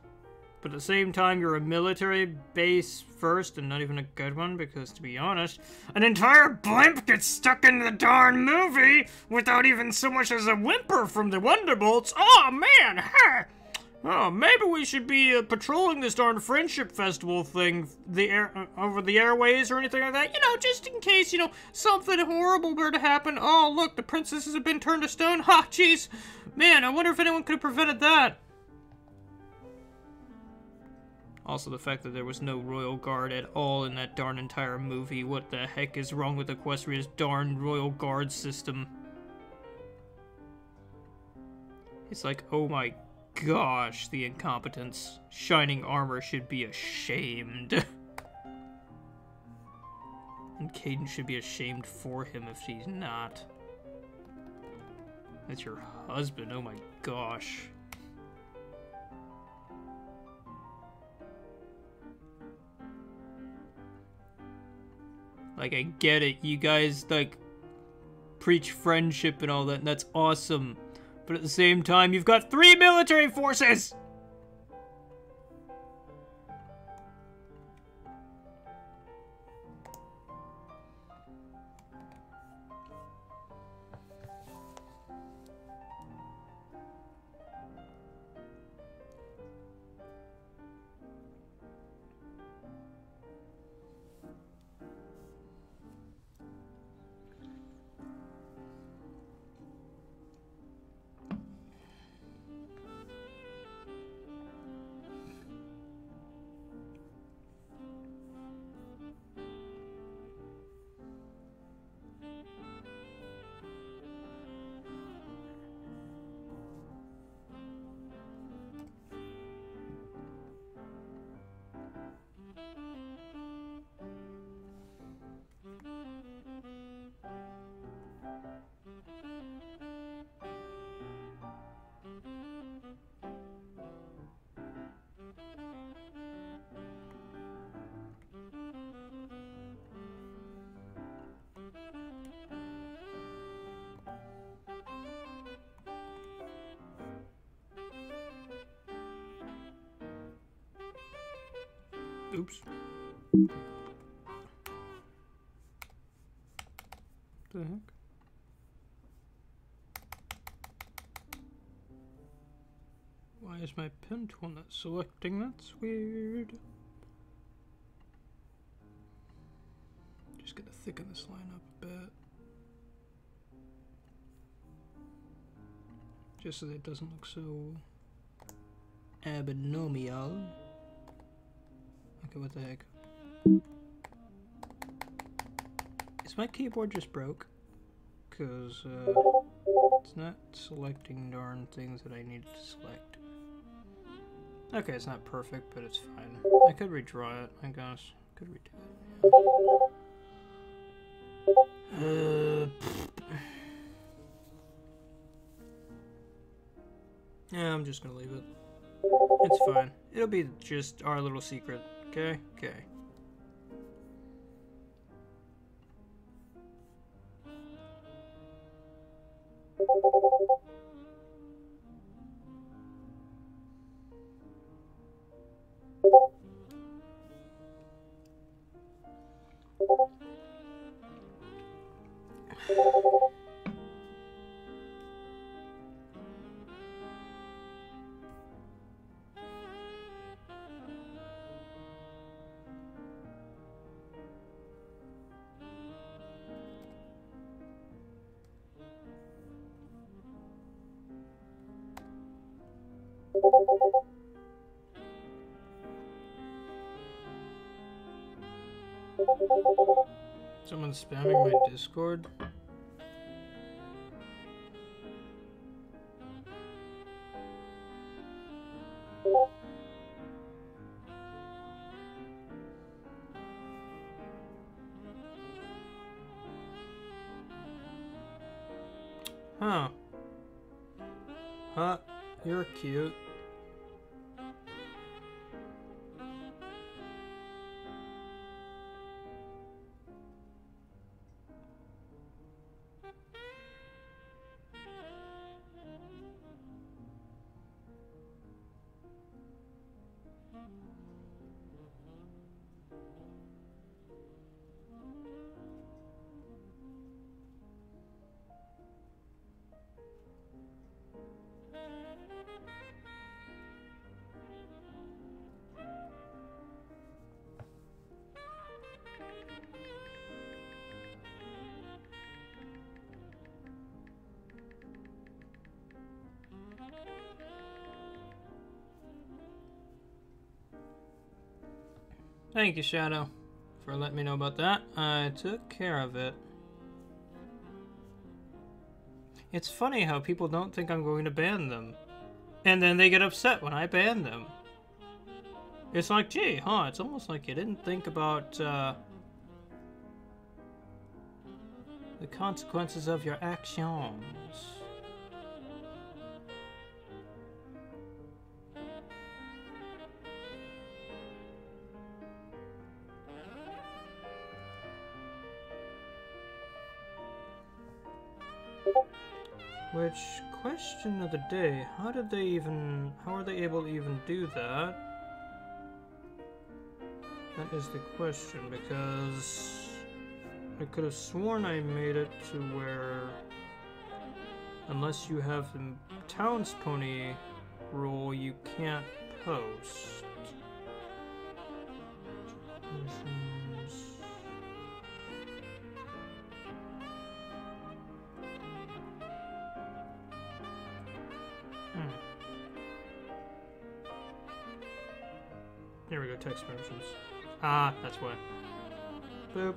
But at the same time, you're a military base first, and not even a good one, because to be honest, an entire blimp gets stuck in the darn movie without even so much as a whimper from the Wonderbolts. Oh man, huh? Oh, maybe we should be patrolling this darn friendship festival thing over the airways or anything like that. You know, just in case, you know, something horrible were to happen. Oh, look, the princesses have been turned to stone. Ha, jeez. Man, I wonder if anyone could have prevented that. Also, the fact that there was no Royal Guard at all in that darn entire movie. What the heck is wrong with Equestria's darn Royal Guard system? It's like, oh my gosh, the incompetence. Shining Armor should be ashamed. And Caden should be ashamed for him if he's not. That's your husband, oh my gosh. Like, I get it, you guys, like, preach friendship and all that, and that's awesome. But at the same time, you've got 3 military forces! Oops. The heck? Why is my pen tool not selecting? That's weird. Just gonna thicken this line up a bit. Just so that it doesn't look so abnormal. Okay, what the heck? Is my keyboard just broke? Because it's not selecting darn things that I need to select. Okay, it's not perfect, but it's fine. I could redraw it, I guess. Could redo it. Yeah, I'm just gonna leave it. It's fine. It'll be just our little secret. Okay? Okay. Someone's spamming my Discord. Huh. Huh. You're cute. Thank you, Shadow, for letting me know about that. I took care of it. It's funny how people don't think I'm going to ban them. And then they get upset when I ban them. It's like, gee, huh, it's almost like you didn't think about the consequences of your actions. Which, question of the day, how are they able to even do that? That is the question, because I could have sworn I made it to where, unless you have the town's pony rule, you can't post. Here we go, text versions. Ah, that's why. Boop.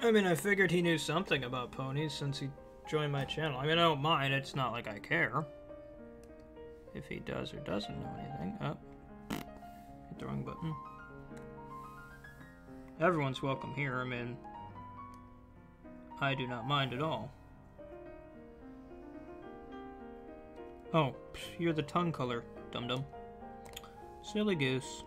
I mean, I figured he knew something about ponies since he joined my channel. I mean, I don't mind. It's not like I care if he does or doesn't know anything. Oh, hit the wrong button. Everyone's welcome here. I mean, I do not mind at all. Oh, you're the tongue color, dum-dum. Silly goose.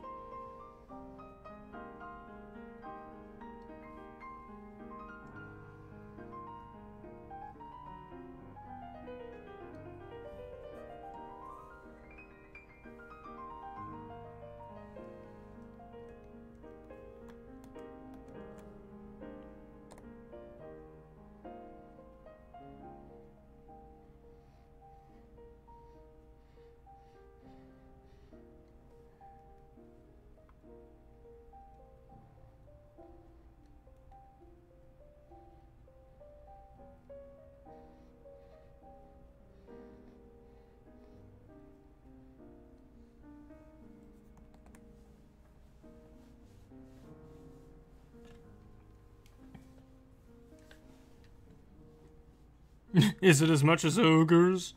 Is it as much as ogres?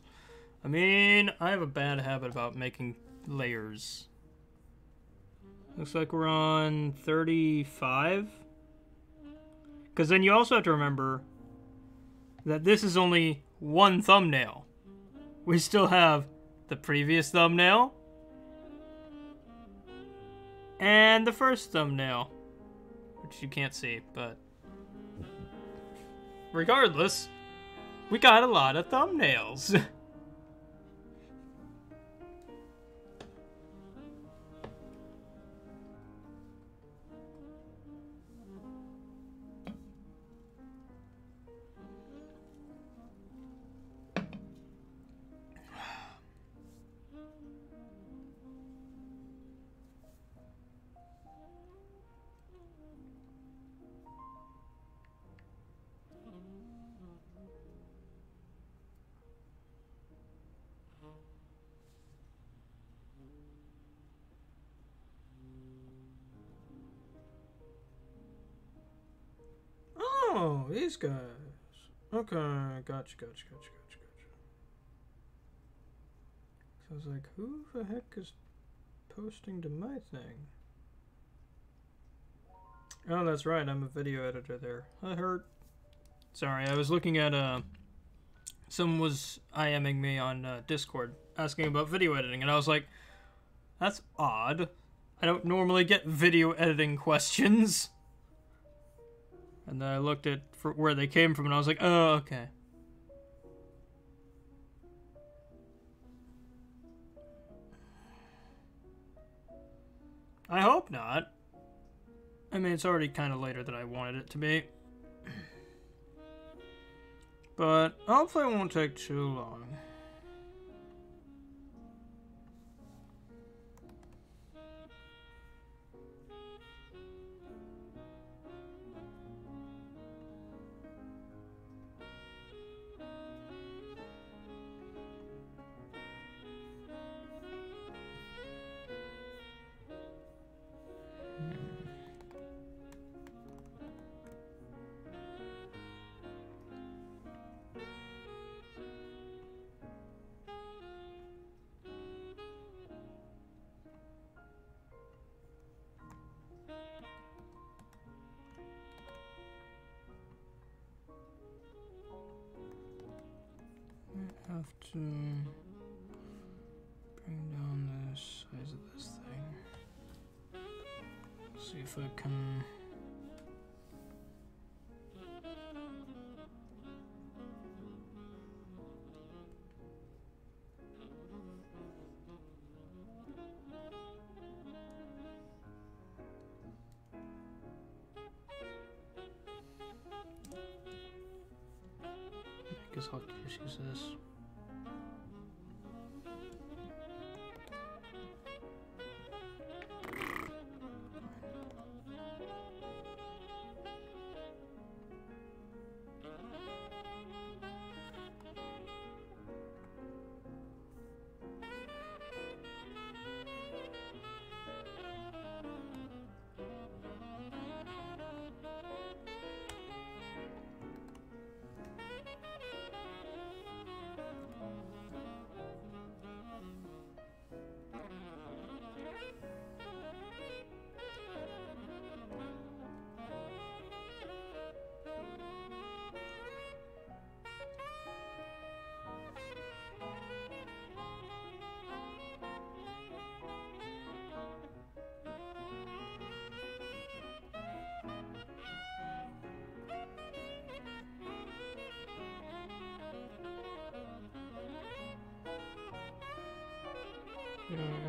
I mean, I have a bad habit about making layers. Looks like we're on 35. Because then you also have to remember that this is only one thumbnail. We still have the previous thumbnail and the first thumbnail, which you can't see, but regardless, we got a lot of thumbnails. Oh, these guys. Okay, gotcha. So I was like, who the heck is posting to my thing? Oh, that's right, I'm a video editor there. I heard. Sorry, I was looking at, someone was IMing me on Discord, asking about video editing, and I was like, that's odd. I don't normally get video editing questions. And then I looked at where they came from, and I was like, oh, okay. I hope not. I mean, it's already kind of later than I wanted it to be. But hopefully it won't take too long. Have to bring down the size of this thing. See if I can. I guess I'll just use this.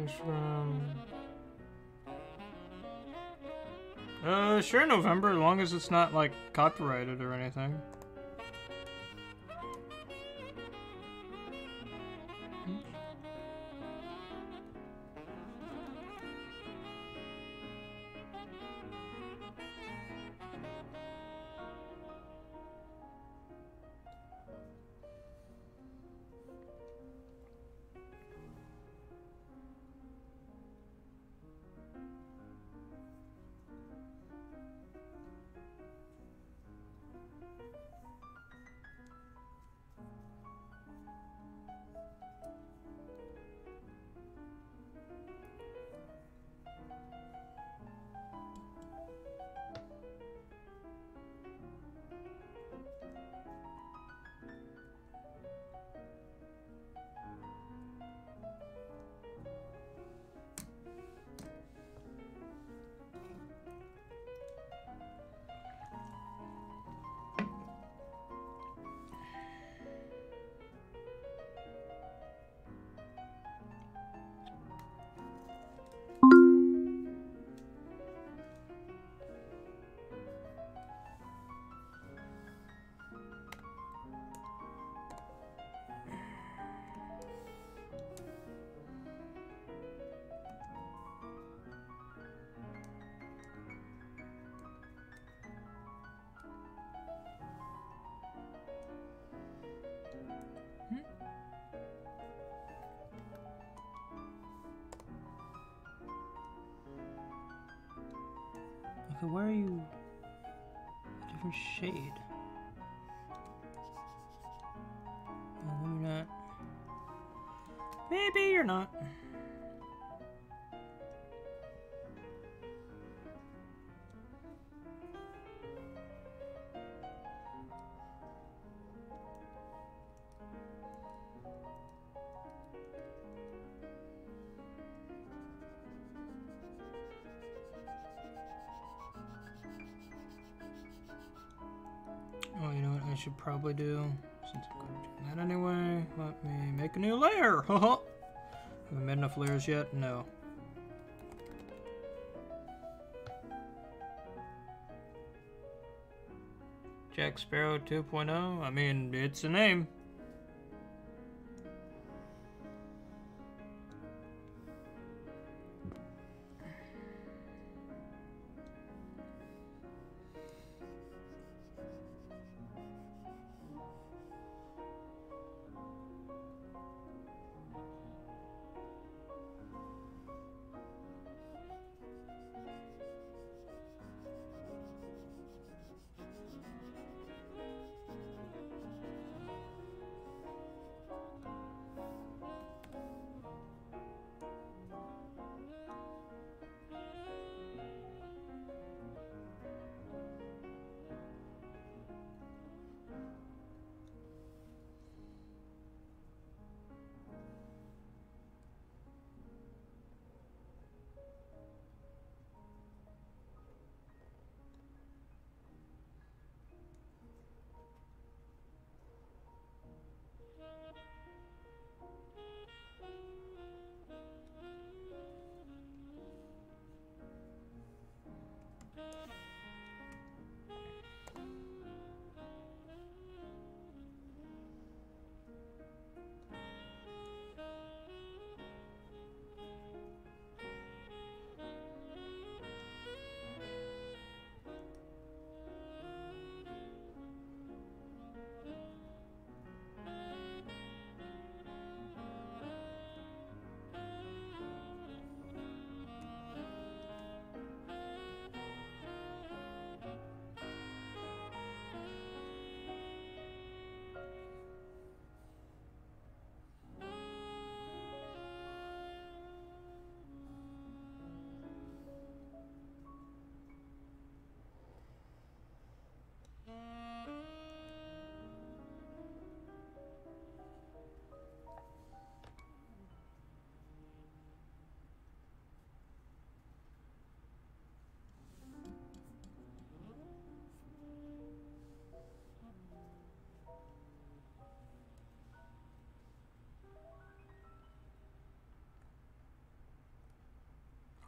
Instagram. Sure, November, as long as it's not, like, copyrighted or anything. Okay, where are you? A different shade. Oh, maybe not. Maybe you're not. Oh, you know what I should probably do? Since I'm going to do that anyway, let me make a new layer! Haha! Have I made enough layers yet? No. Jack Sparrow 2.0? I mean, it's a name.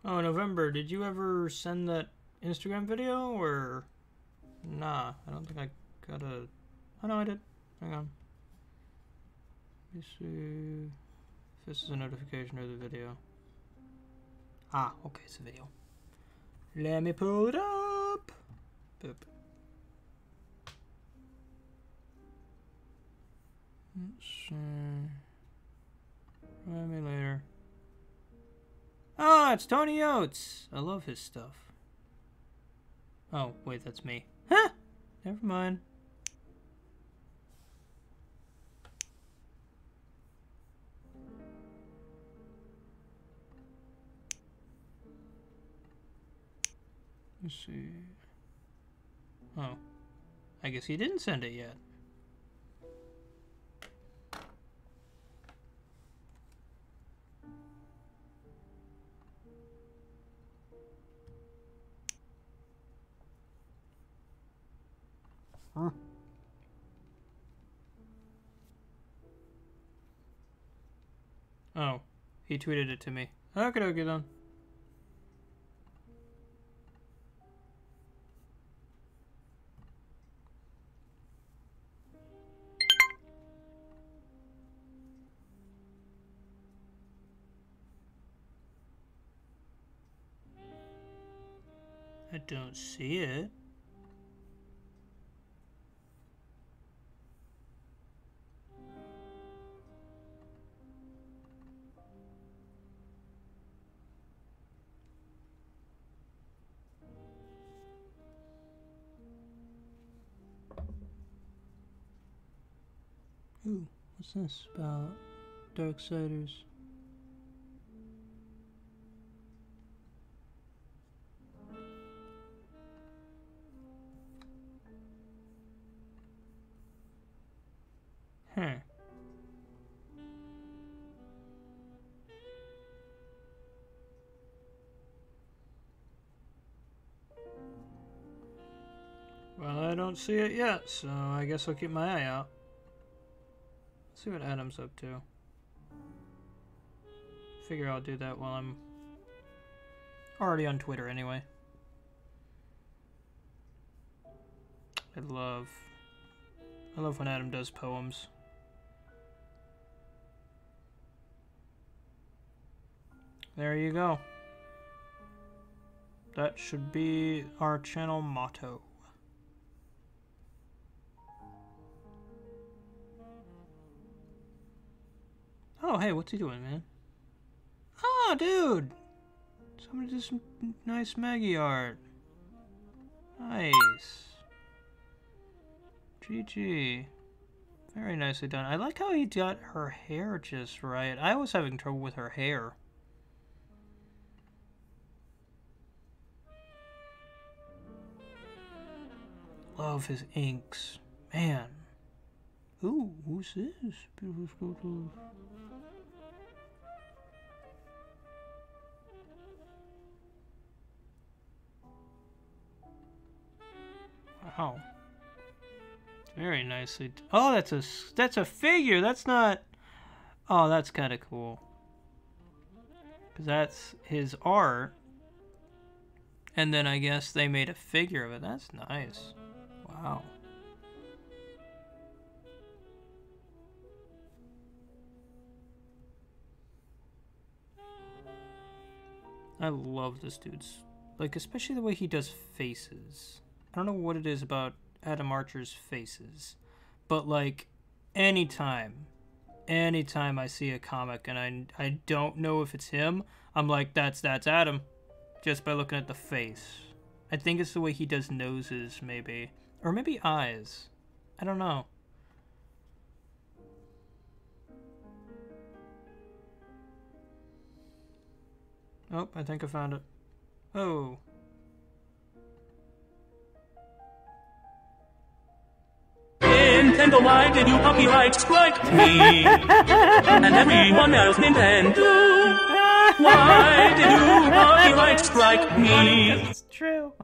Oh, November, did you ever send that Instagram video, or... Nah, I don't think I got a... Oh, no, I did. Hang on. Let me see if this is a notification of the video. Ah, okay, it's a video. Let me pull it up. Boop. Let's see. Try me later. Ah, it's Tony Oates. I love his stuff. Oh, wait, that's me. Huh! Never mind. Let's see. Oh. I guess he didn't send it yet. Huh. Oh. He tweeted it to me. Okay, okay then. I don't see it. Ooh, what's this about? Darksiders. Huh. Well, I don't see it yet, so I guess I'll keep my eye out. Let's see what Adam's up to. Figure I'll do that while I'm already on Twitter anyway. I love when Adam does poems. There you go. That should be our channel motto. Oh, hey, what's he doing, man? Oh, dude! Somebody did some nice Maggie art. Nice. GG. Very nicely done. I like how he got her hair just right. I was having trouble with her hair. Love his inks. Man. Ooh, who's this? Wow. Very nicely. Oh, that's a figure. That's not. Oh, that's kind of cool. Cause that's his art, and then I guess they made a figure of it. That's nice. Wow. I love this dude's, like, especially the way he does faces. I don't know what it is about Adam Archer's faces, but like anytime I see a comic and I don't know if it's him, I'm like, that's Adam, just by looking at the face. I think it's the way he does noses, maybe, or maybe eyes. I don't know. Oh, I think I found it. Oh. Nintendo, why did you copyright strike me? And everyone else, Nintendo, why did you copyright strike me? It's true.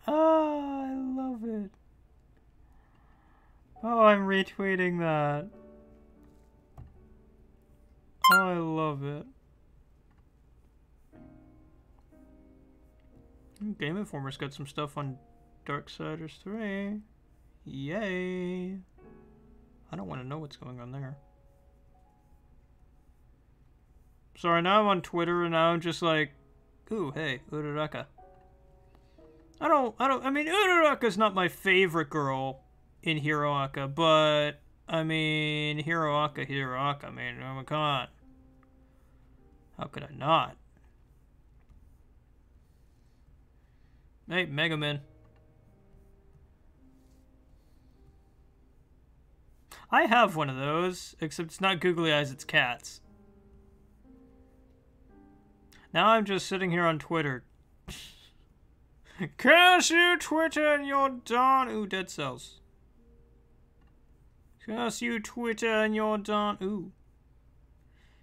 Oh, I love it. Oh, I'm retweeting that. Oh, I love it. Game Informer's got some stuff on Darksiders 3. Yay! I don't want to know what's going on there. Sorry, now I'm on Twitter and now I'm just like, ooh, hey, Uraraka. I mean, Uraraka's not my favorite girl in Hiroaka, but, I mean, Hiroaka, I mean, oh my god. How could I not? Hey, Mega Man. I have one of those, except it's not googly eyes, it's cats. Now I'm just sitting here on Twitter. Curse you, Twitter, and your darn... Ooh, dead cells. Curse you, Twitter, and your darn... Ooh.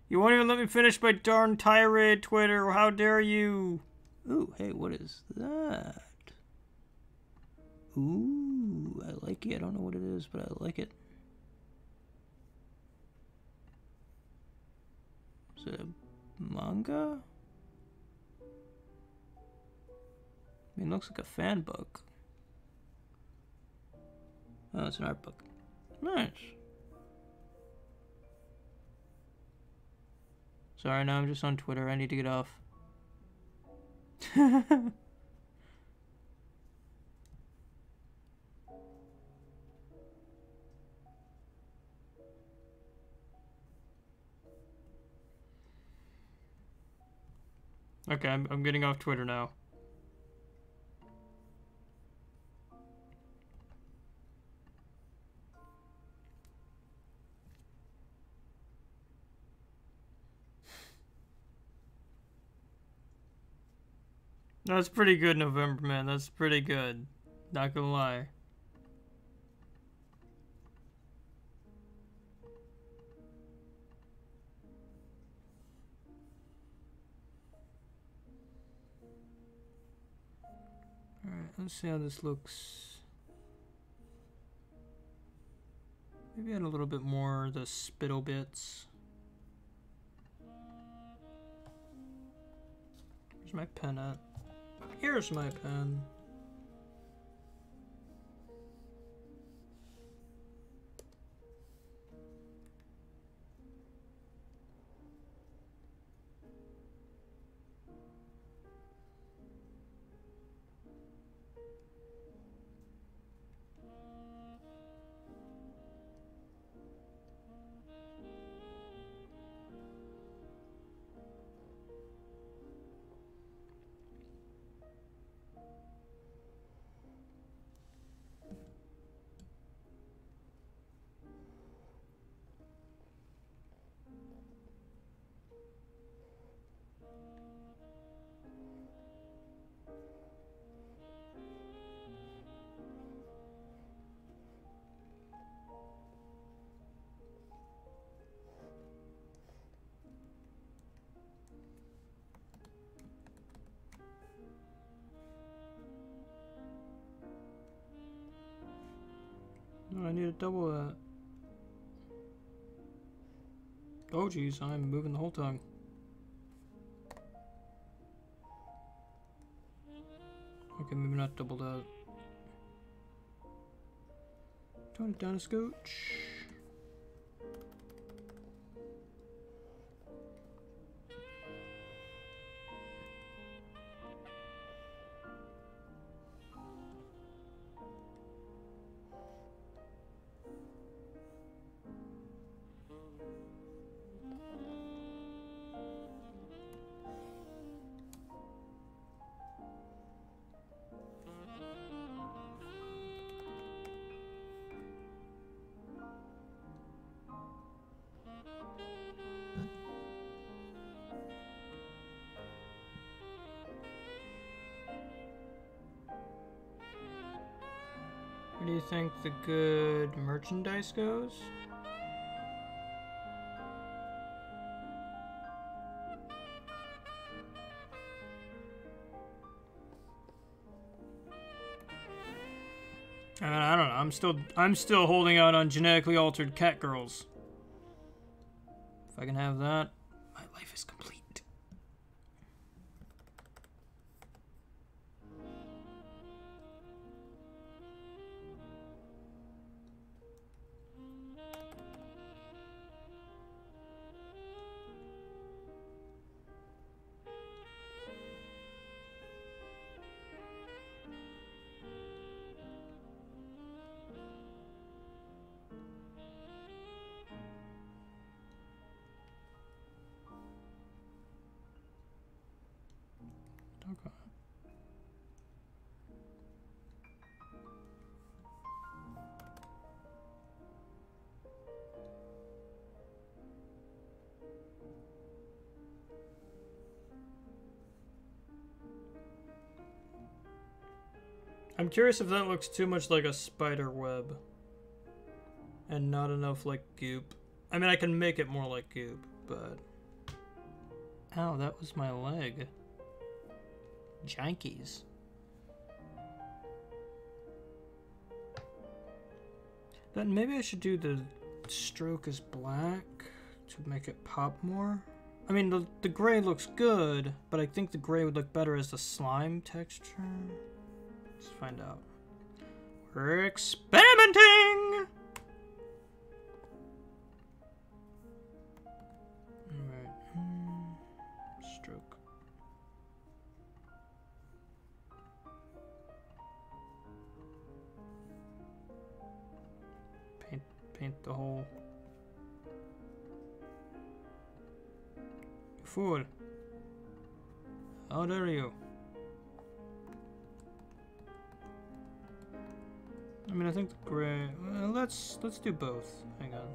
You won't even let me finish my darn tirade, Twitter. How dare you? Ooh, hey, what is that? Ooh, I like it. I don't know what it is, but I like it. Is it a manga? I mean, it looks like a fan book. Oh, it's an art book. Nice. Sorry, now I'm just on Twitter. I need to get off. Okay, I'm getting off Twitter now. That's pretty good, November, man. That's pretty good. Not gonna lie. Alright, let's see how this looks. Maybe add a little bit more of the spittle bits. Where's my pen at? Here's my pen. No, I need to double that. Oh geez, I'm moving the whole time. Okay, maybe not double that. Tone it down a scotch. Where do you think the good merchandise goes? I don't know. I'm still holding out on genetically altered cat girls. If I can have that, my life is complete. I'm curious if that looks too much like a spider web. And not enough like goop. I mean, I can make it more like goop, but... Ow, that was my leg. Jankies. Then maybe I should do the stroke as black to make it pop more. I mean, the gray looks good, but I think the gray would look better as the slime texture. Let's find out. We're experimenting! Alright, stroke. Paint the whole... Fool. How dare you? I mean, I think the gray... let's do both. Hang on.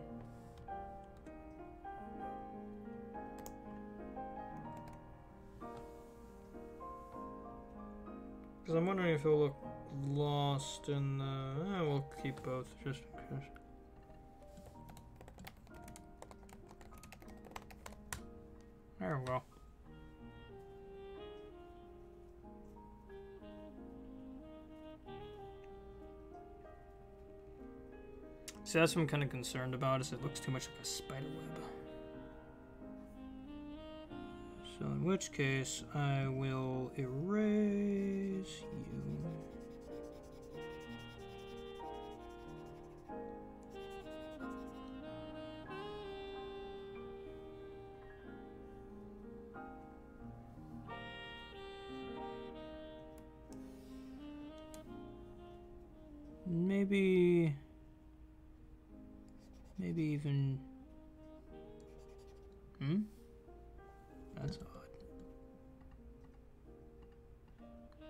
Because I'm wondering if it'll look lost in the... we'll keep both, just in case. There we go. See, that's what I'm kind of concerned about, is it looks too much like a spider web. So in which case, I will erase you. Maybe even... That's odd.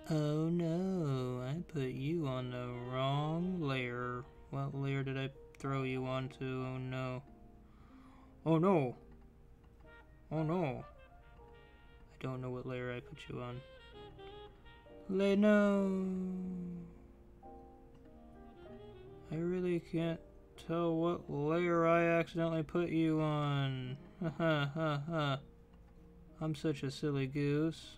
Oh no, I put you on the wrong layer. What layer did I throw you onto? Oh no. Oh no. Oh no. I don't know what layer I put you on. No. I really can't tell what layer I accidentally put you on. Ha ha ha ha. I'm such a silly goose.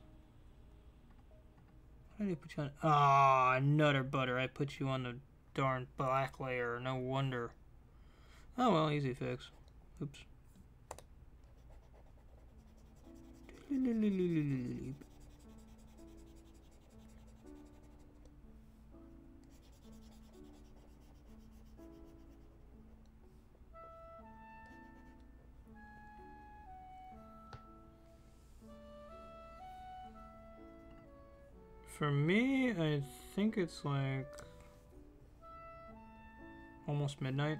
Why did I put you on? Ah, nutter butter. I put you on the darn black layer. No wonder. Oh well, easy fix. Oops. For me, I think it's like almost midnight.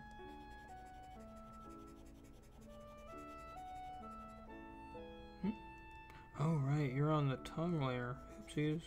Oh right, you're on the tongue layer. Oopsies.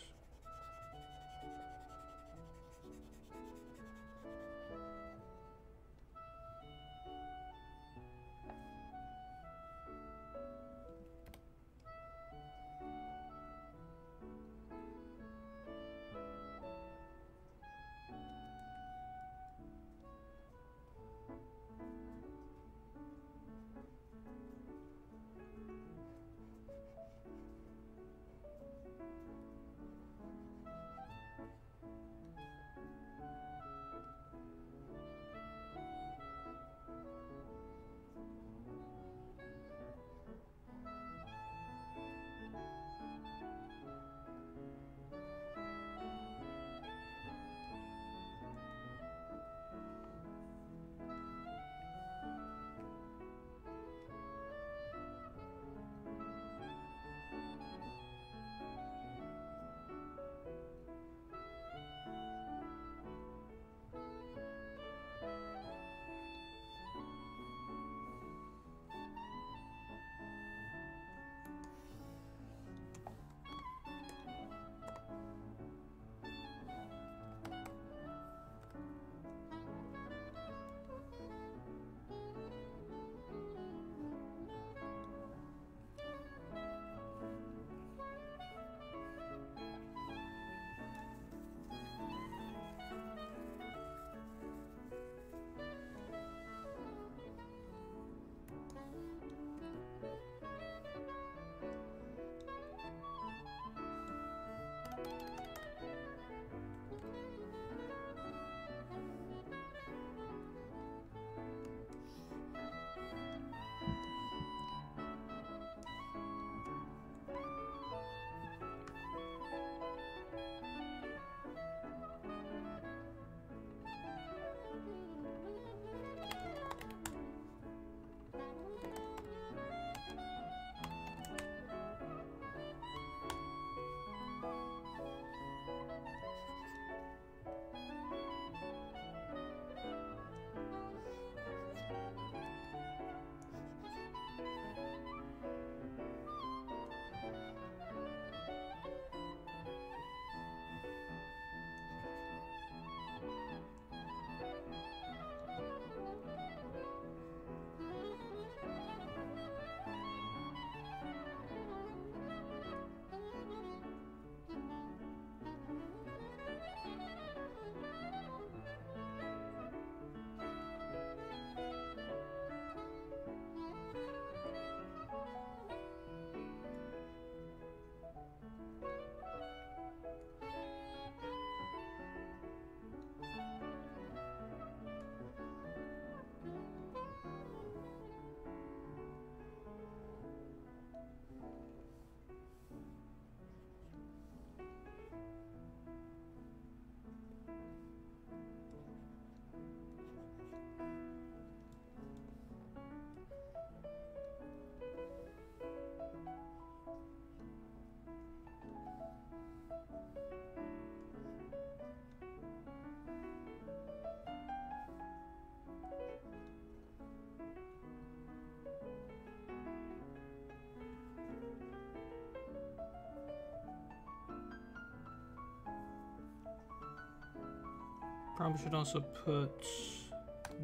Probably should also put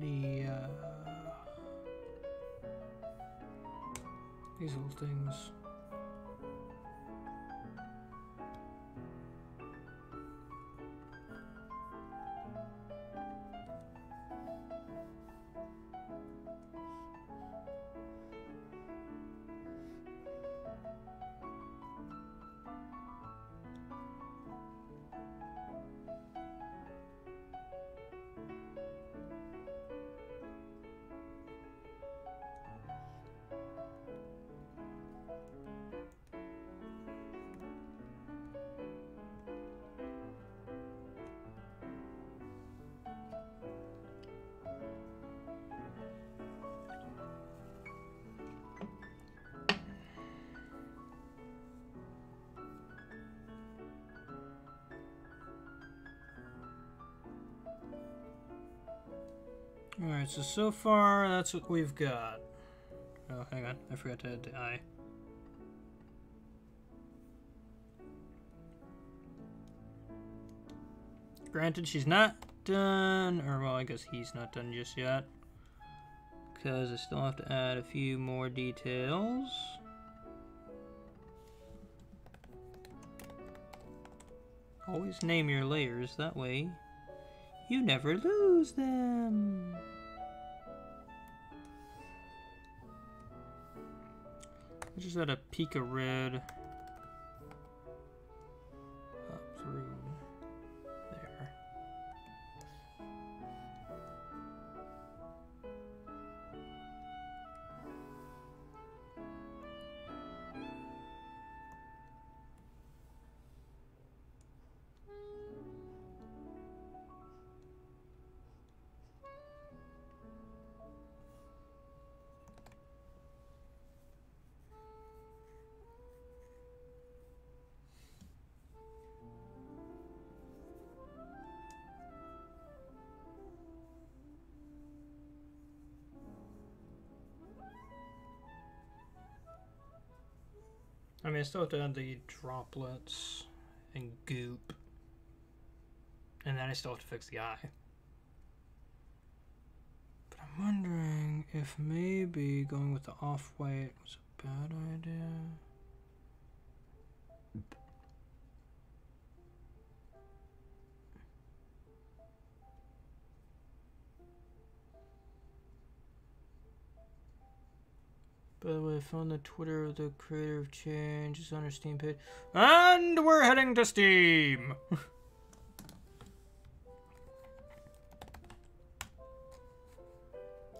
the these little things. Alright, so far that's what we've got. Oh, hang on, I forgot to add the eye. Granted, she's not done, or well, I guess he's not done just yet. Because I still have to add a few more details. Always name your layers, that way you never lose them. I just add a peak of red up through there. I mean, I still have to add the droplets and goop. And then I still have to fix the eye. But I'm wondering if maybe going with the off-white was a bad idea. By the way, I found the Twitter of the creator of change. It's on our Steam page. And we're heading to Steam!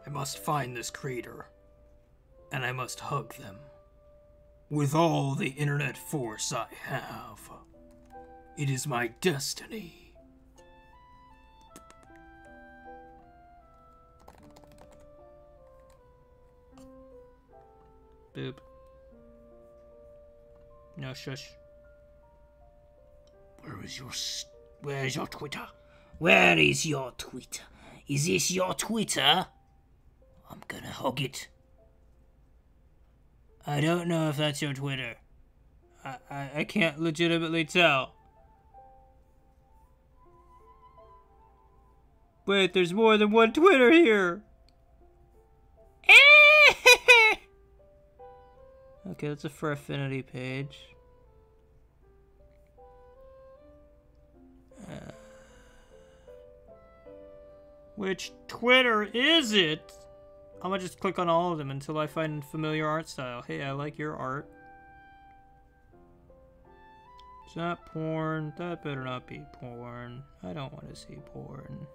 I must find this creator. And I must hug them. With all the internet force I have. It is my destiny. Boop. No shush. Where's your Twitter? Where is your Twitter? Is this your Twitter? I'm gonna hug it. I don't know if that's your Twitter. I can't legitimately tell. Wait, there's more than one Twitter here. Okay, that's a for affinity page. Which Twitter is it? I'm gonna just click on all of them until I find familiar art style. Hey, I like your art. It's not porn. That better not be porn. I don't want to see porn.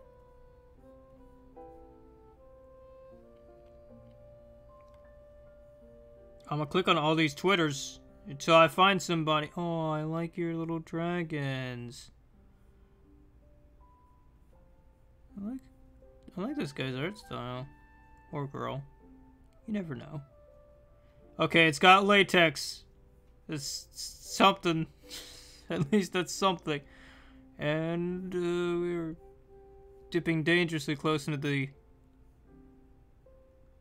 I'm gonna click on all these Twitters until I find somebody. Oh, I like your little dragons. I like this guy's art style. Or girl. You never know. Okay, it's got latex. It's something. At least that's something. And we're dipping dangerously close into the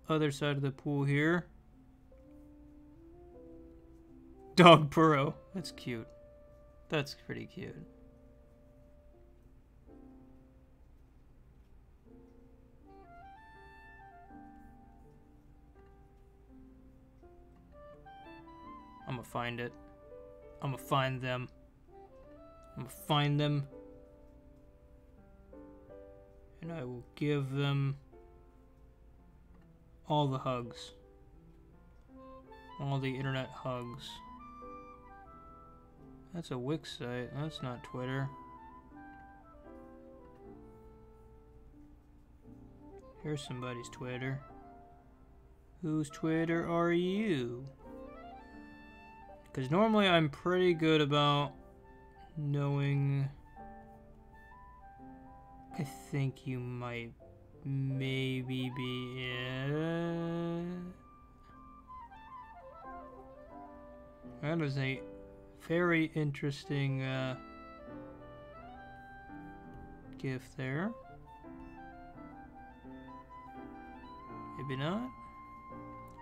other side of the pool here. Dog burrow. That's cute. That's pretty cute. I'm gonna find it. I'm gonna find them. I'm gonna find them. And I will give them all the hugs. All the internet hugs. That's a Wix site. That's not Twitter. Here's somebody's Twitter. Whose Twitter are you? Because normally I'm pretty good about knowing. I think you might maybe be it. That is a very interesting gift there. Maybe not.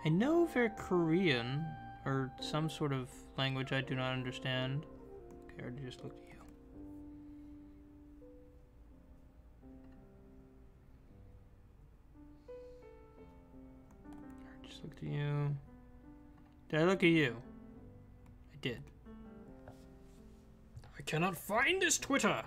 I know they're Korean, or some sort of language I do not understand. Okay, I already just looked at you. I just looked at you. Did I look at you? I did. I cannot find this Twitter!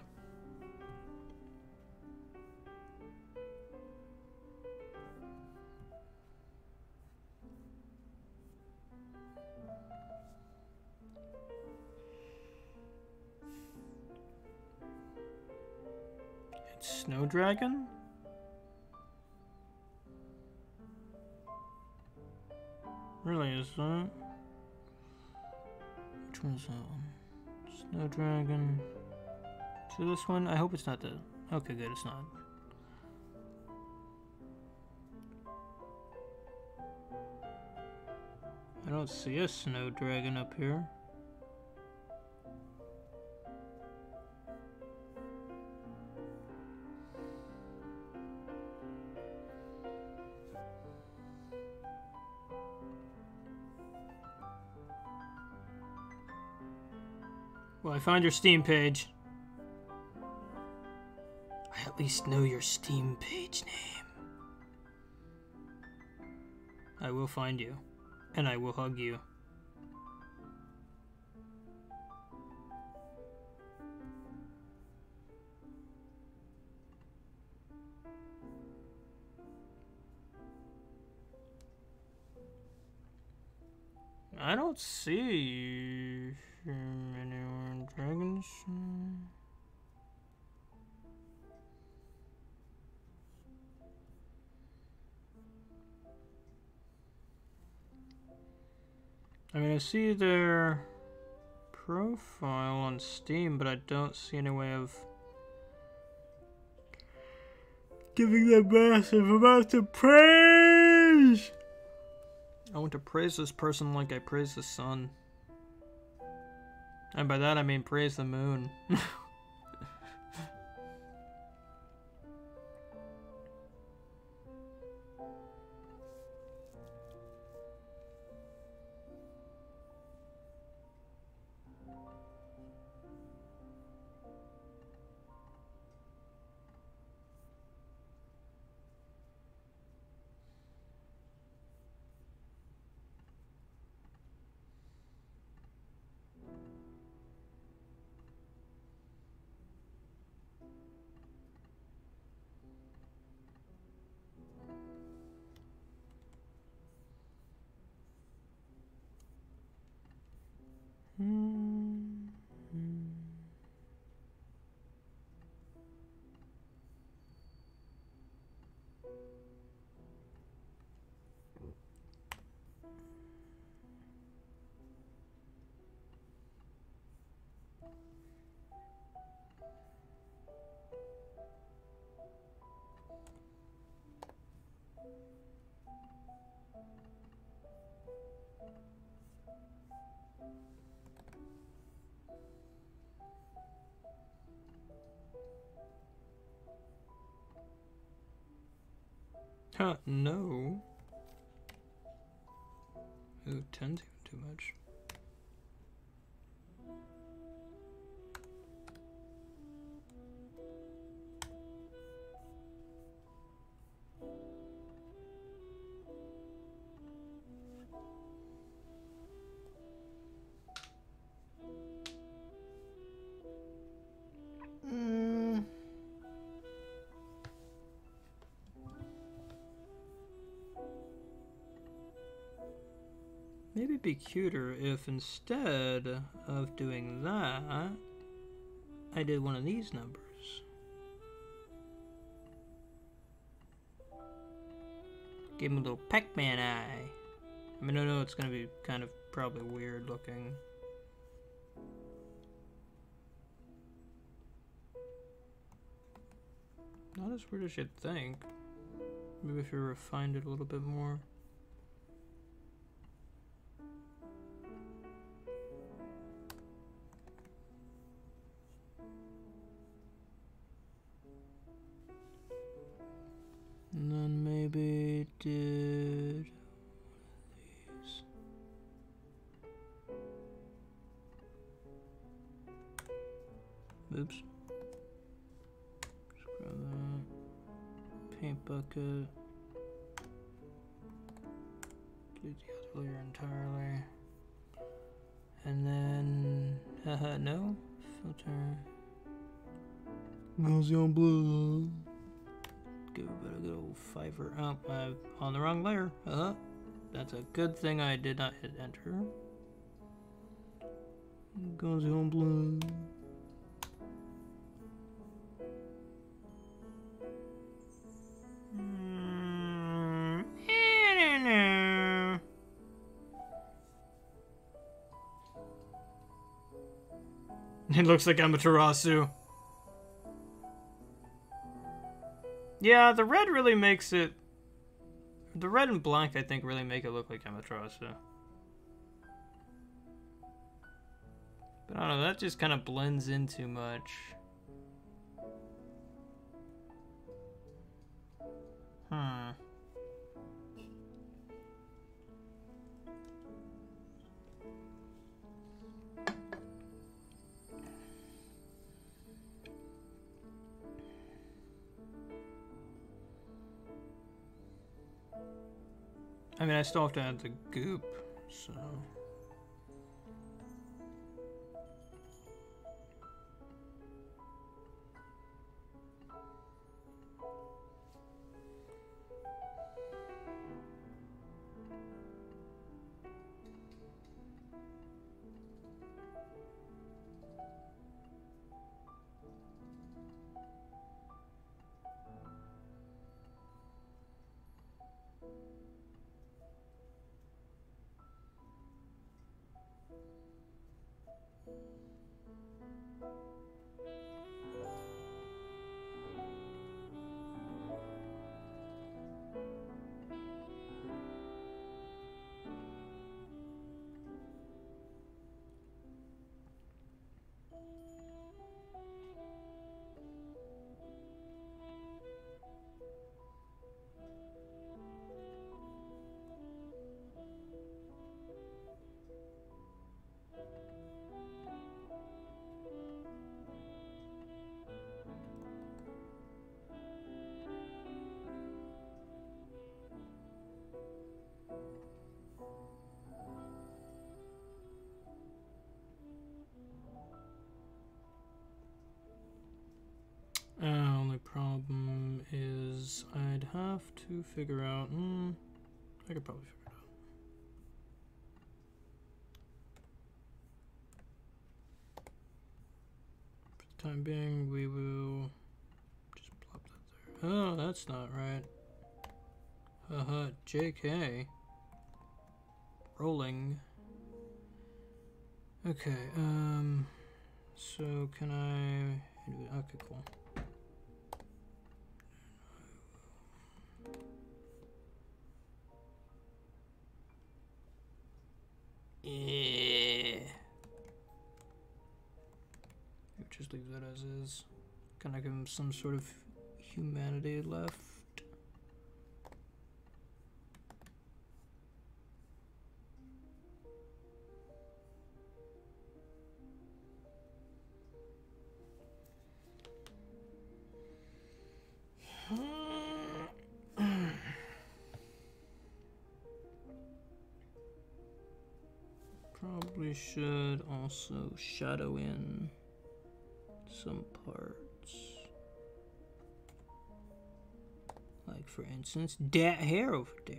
Snow Dragon? Really, is that? Which one's that one? Snow Dragon. So this one? I hope it's not the... Okay, good, it's not. I don't see a Snow Dragon up here. Well, I found your Steam page. I at least know your Steam page name. I will find you, and I will hug you. I don't see anyone dragons. I mean, I see their profile on Steam, but I don't see any way of giving them massive amounts of praise. I want to praise this person like I praise the sun. And by that I mean praise the moon. No. Ooh, 10's even too much. Maybe it'd be cuter if instead of doing that, I did one of these numbers. Give him a little Pac-Man eye. I mean, I know it's gonna be kind of probably weird looking. Not as weird as you'd think. Maybe if you refined it a little bit more. And then maybe did these. Oops. Just grab that. Paint bucket. Delete the other layer entirely. And then, haha, no. Filter. Gaussian blue. Give it a good old fiver. Oh, I'm on the wrong layer. That's a good thing I did not hit enter. Gaussian blue. I don't know. It looks like Amaterasu. Yeah, the red really makes it... The red and black, I think, really make it look like Amaterasu. But I don't know, that just kind of blends in too much. I mean, I still have to add the goop, so... Only problem is I'd have to figure out... I could probably figure it out. For the time being, we will just plop that there. Oh, that's not right. Haha, JK. Rolling. Okay, so can I... Okay, cool. Yeah. Just leave that as is. Can I give him some sort of humanity left? Probably should also shadow in some parts. Like, for instance, that hair over there.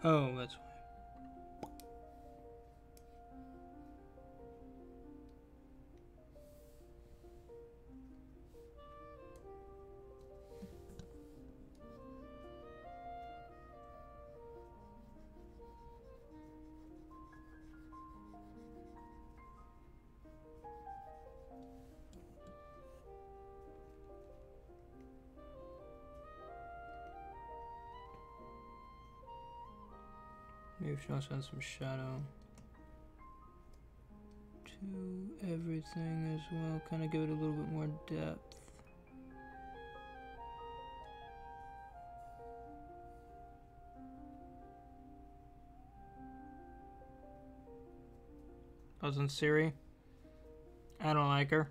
Oh, that's why. Maybe we should also add some shadow to everything as well. Kind of give it a little bit more depth. Wasn't Siri? I don't like her.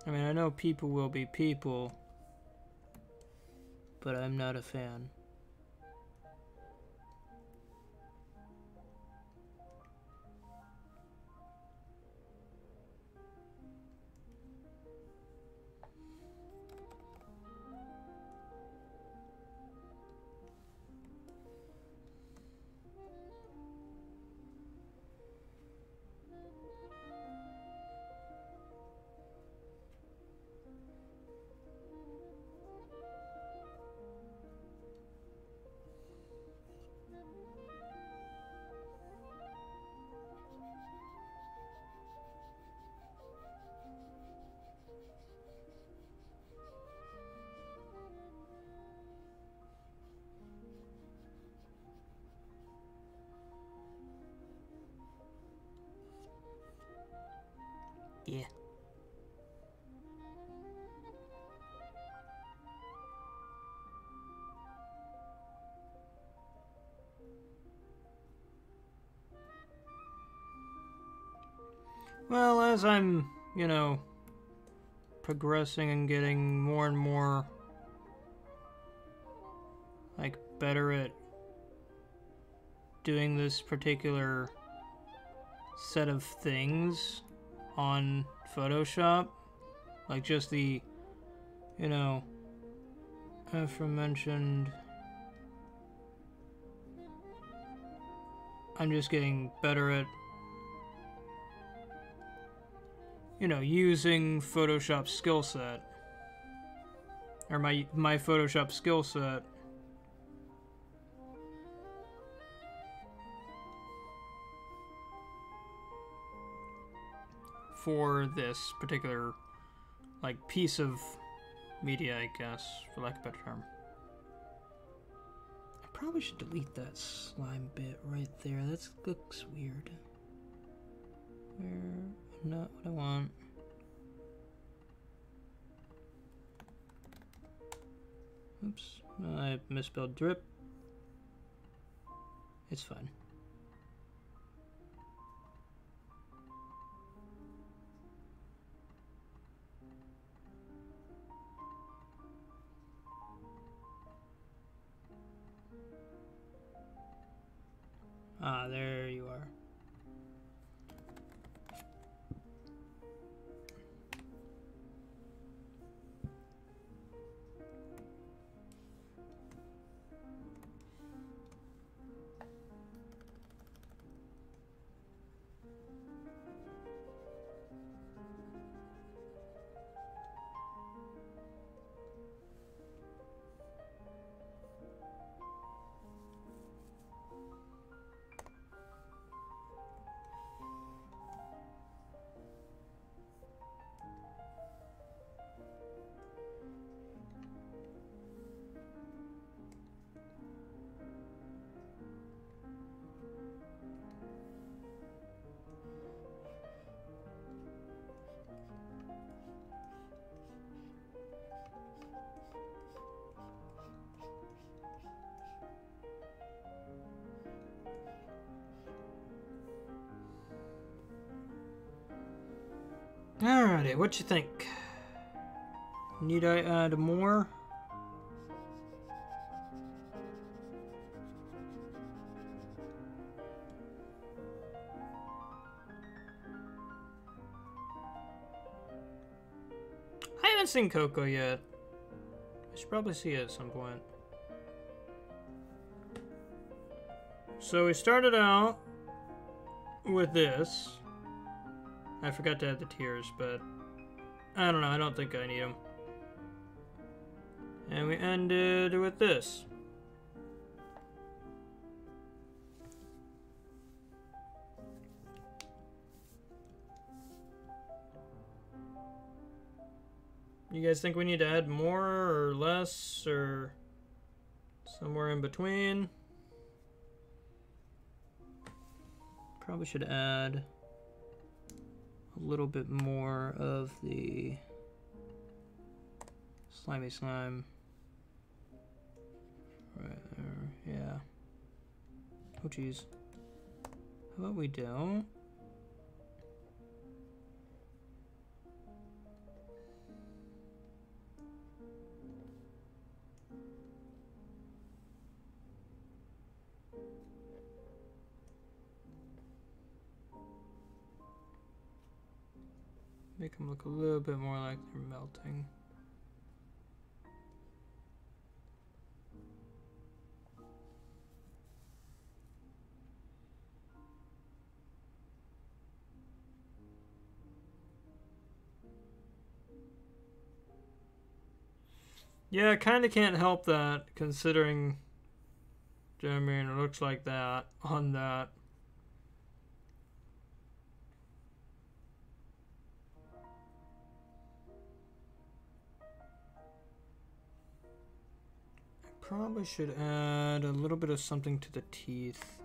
I mean, I know people will be people, but I'm not a fan. Yeah. Well, as I'm, you know, progressing and getting more and more, like, better at doing this particular set of things on Photoshop, like just the, you know, aforementioned, I'm just getting better at, you know, using Photoshop skill set, or my Photoshop skill set for this particular, like, piece of media, I guess, for lack of a better term. I probably should delete that slime bit right there. That looks weird. Where? Not what I want. Oops. I misspelled drip. It's fine. Ah, there you are. Alrighty, what you think? Need I add more? haven't seen Coco yet. I should probably see it at some point. So we started out with this. I forgot to add the tears, but I don't know. I don't think I need them. And we ended with this. You guys think we need to add more or less or somewhere in between? Probably should add a little bit more of the slimy slime. Right there, yeah. Oh geez. How about we don't? Make them look a little bit more like they're melting. Yeah, I kind of can't help that, considering, I mean, it looks like that on that. Probably should add a little bit of something to the teeth.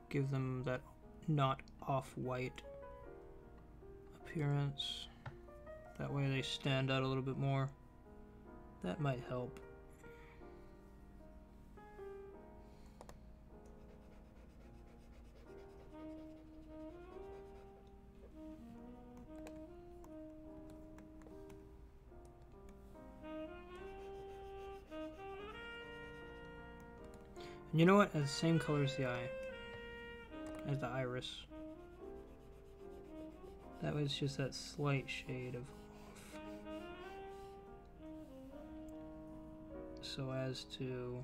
Give them that not off-white appearance. That way they stand out a little bit more. That might help. And you know what? As the same color as the eye. As the iris. That way it's just that slight shade of off. So as to...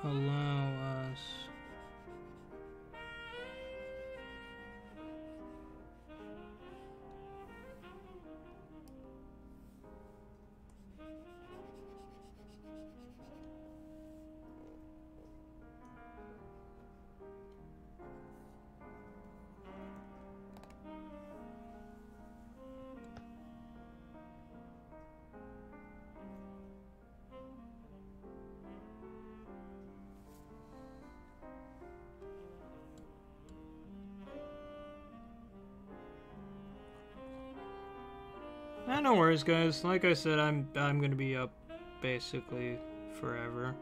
allow us no worries, guys. Like I said, I'm gonna be up basically forever.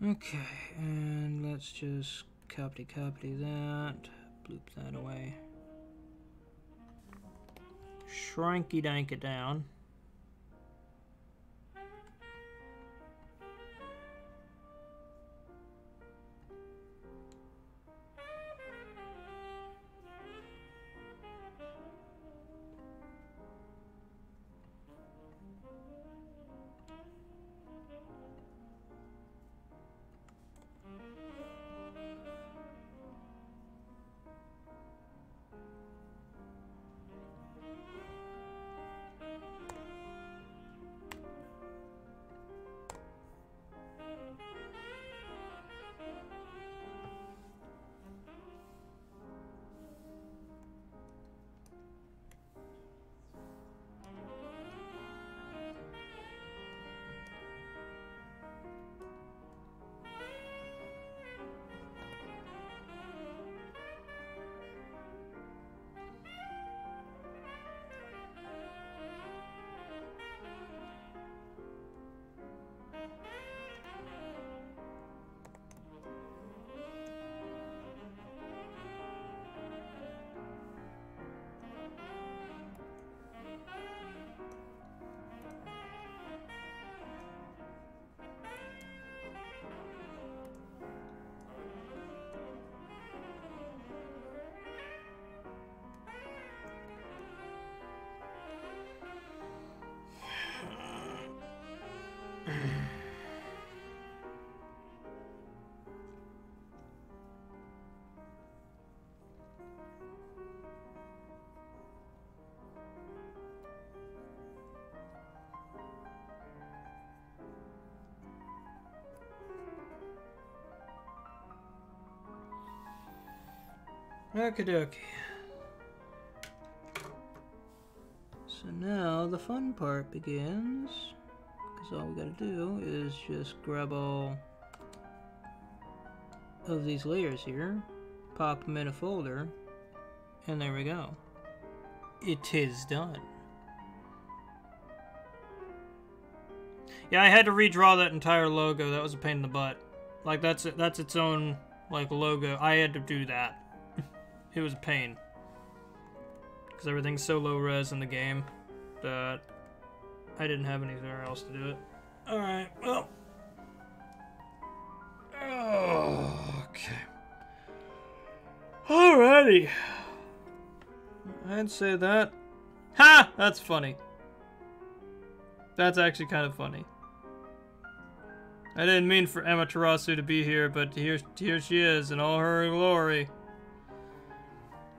Okay, and let's just copy that, bloop that away, shrinky dank it down. Okie dokie. So now the fun part begins. Because all we gotta do is just grab all of these layers here, pop them in a folder, and there we go. It is done. Yeah, I had to redraw that entire logo. That was a pain in the butt. Like, that's its own, like, logo. I had to do that. It was a pain. Because everything's so low res in the game that I didn't have anywhere else to do it. Alright, well. Oh, okay. Alrighty. I'd say that. Ha! That's funny. That's actually kind of funny. I didn't mean for Amaterasu to be here, but here she is in all her glory.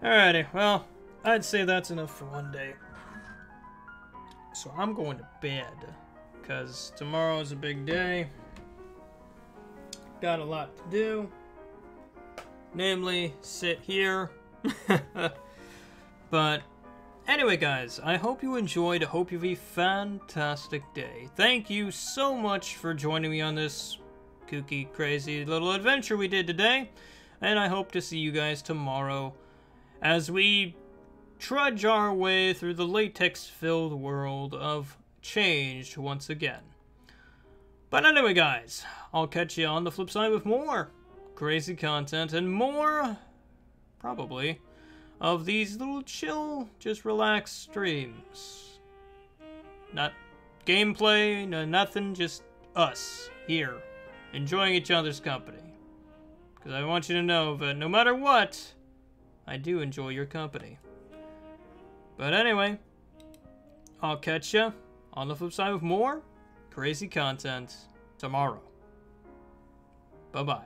Alrighty, well, I'd say that's enough for one day. So I'm going to bed, because tomorrow is a big day. Got a lot to do. Namely, sit here. But anyway, guys, I hope you enjoyed. I hope you have a fantastic day. Thank you so much for joining me on this kooky, crazy little adventure we did today. And I hope to see you guys tomorrow as we trudge our way through the latex-filled world of change once again. But anyway, guys, I'll catch you on the flip side with more crazy content and more, probably, of these little chill, just relax streams. Not gameplay, no nothing, just us here, enjoying each other's company. Because I want you to know that no matter what, I do enjoy your company. But anyway, I'll catch ya on the flip side with more crazy content tomorrow. Bye-bye.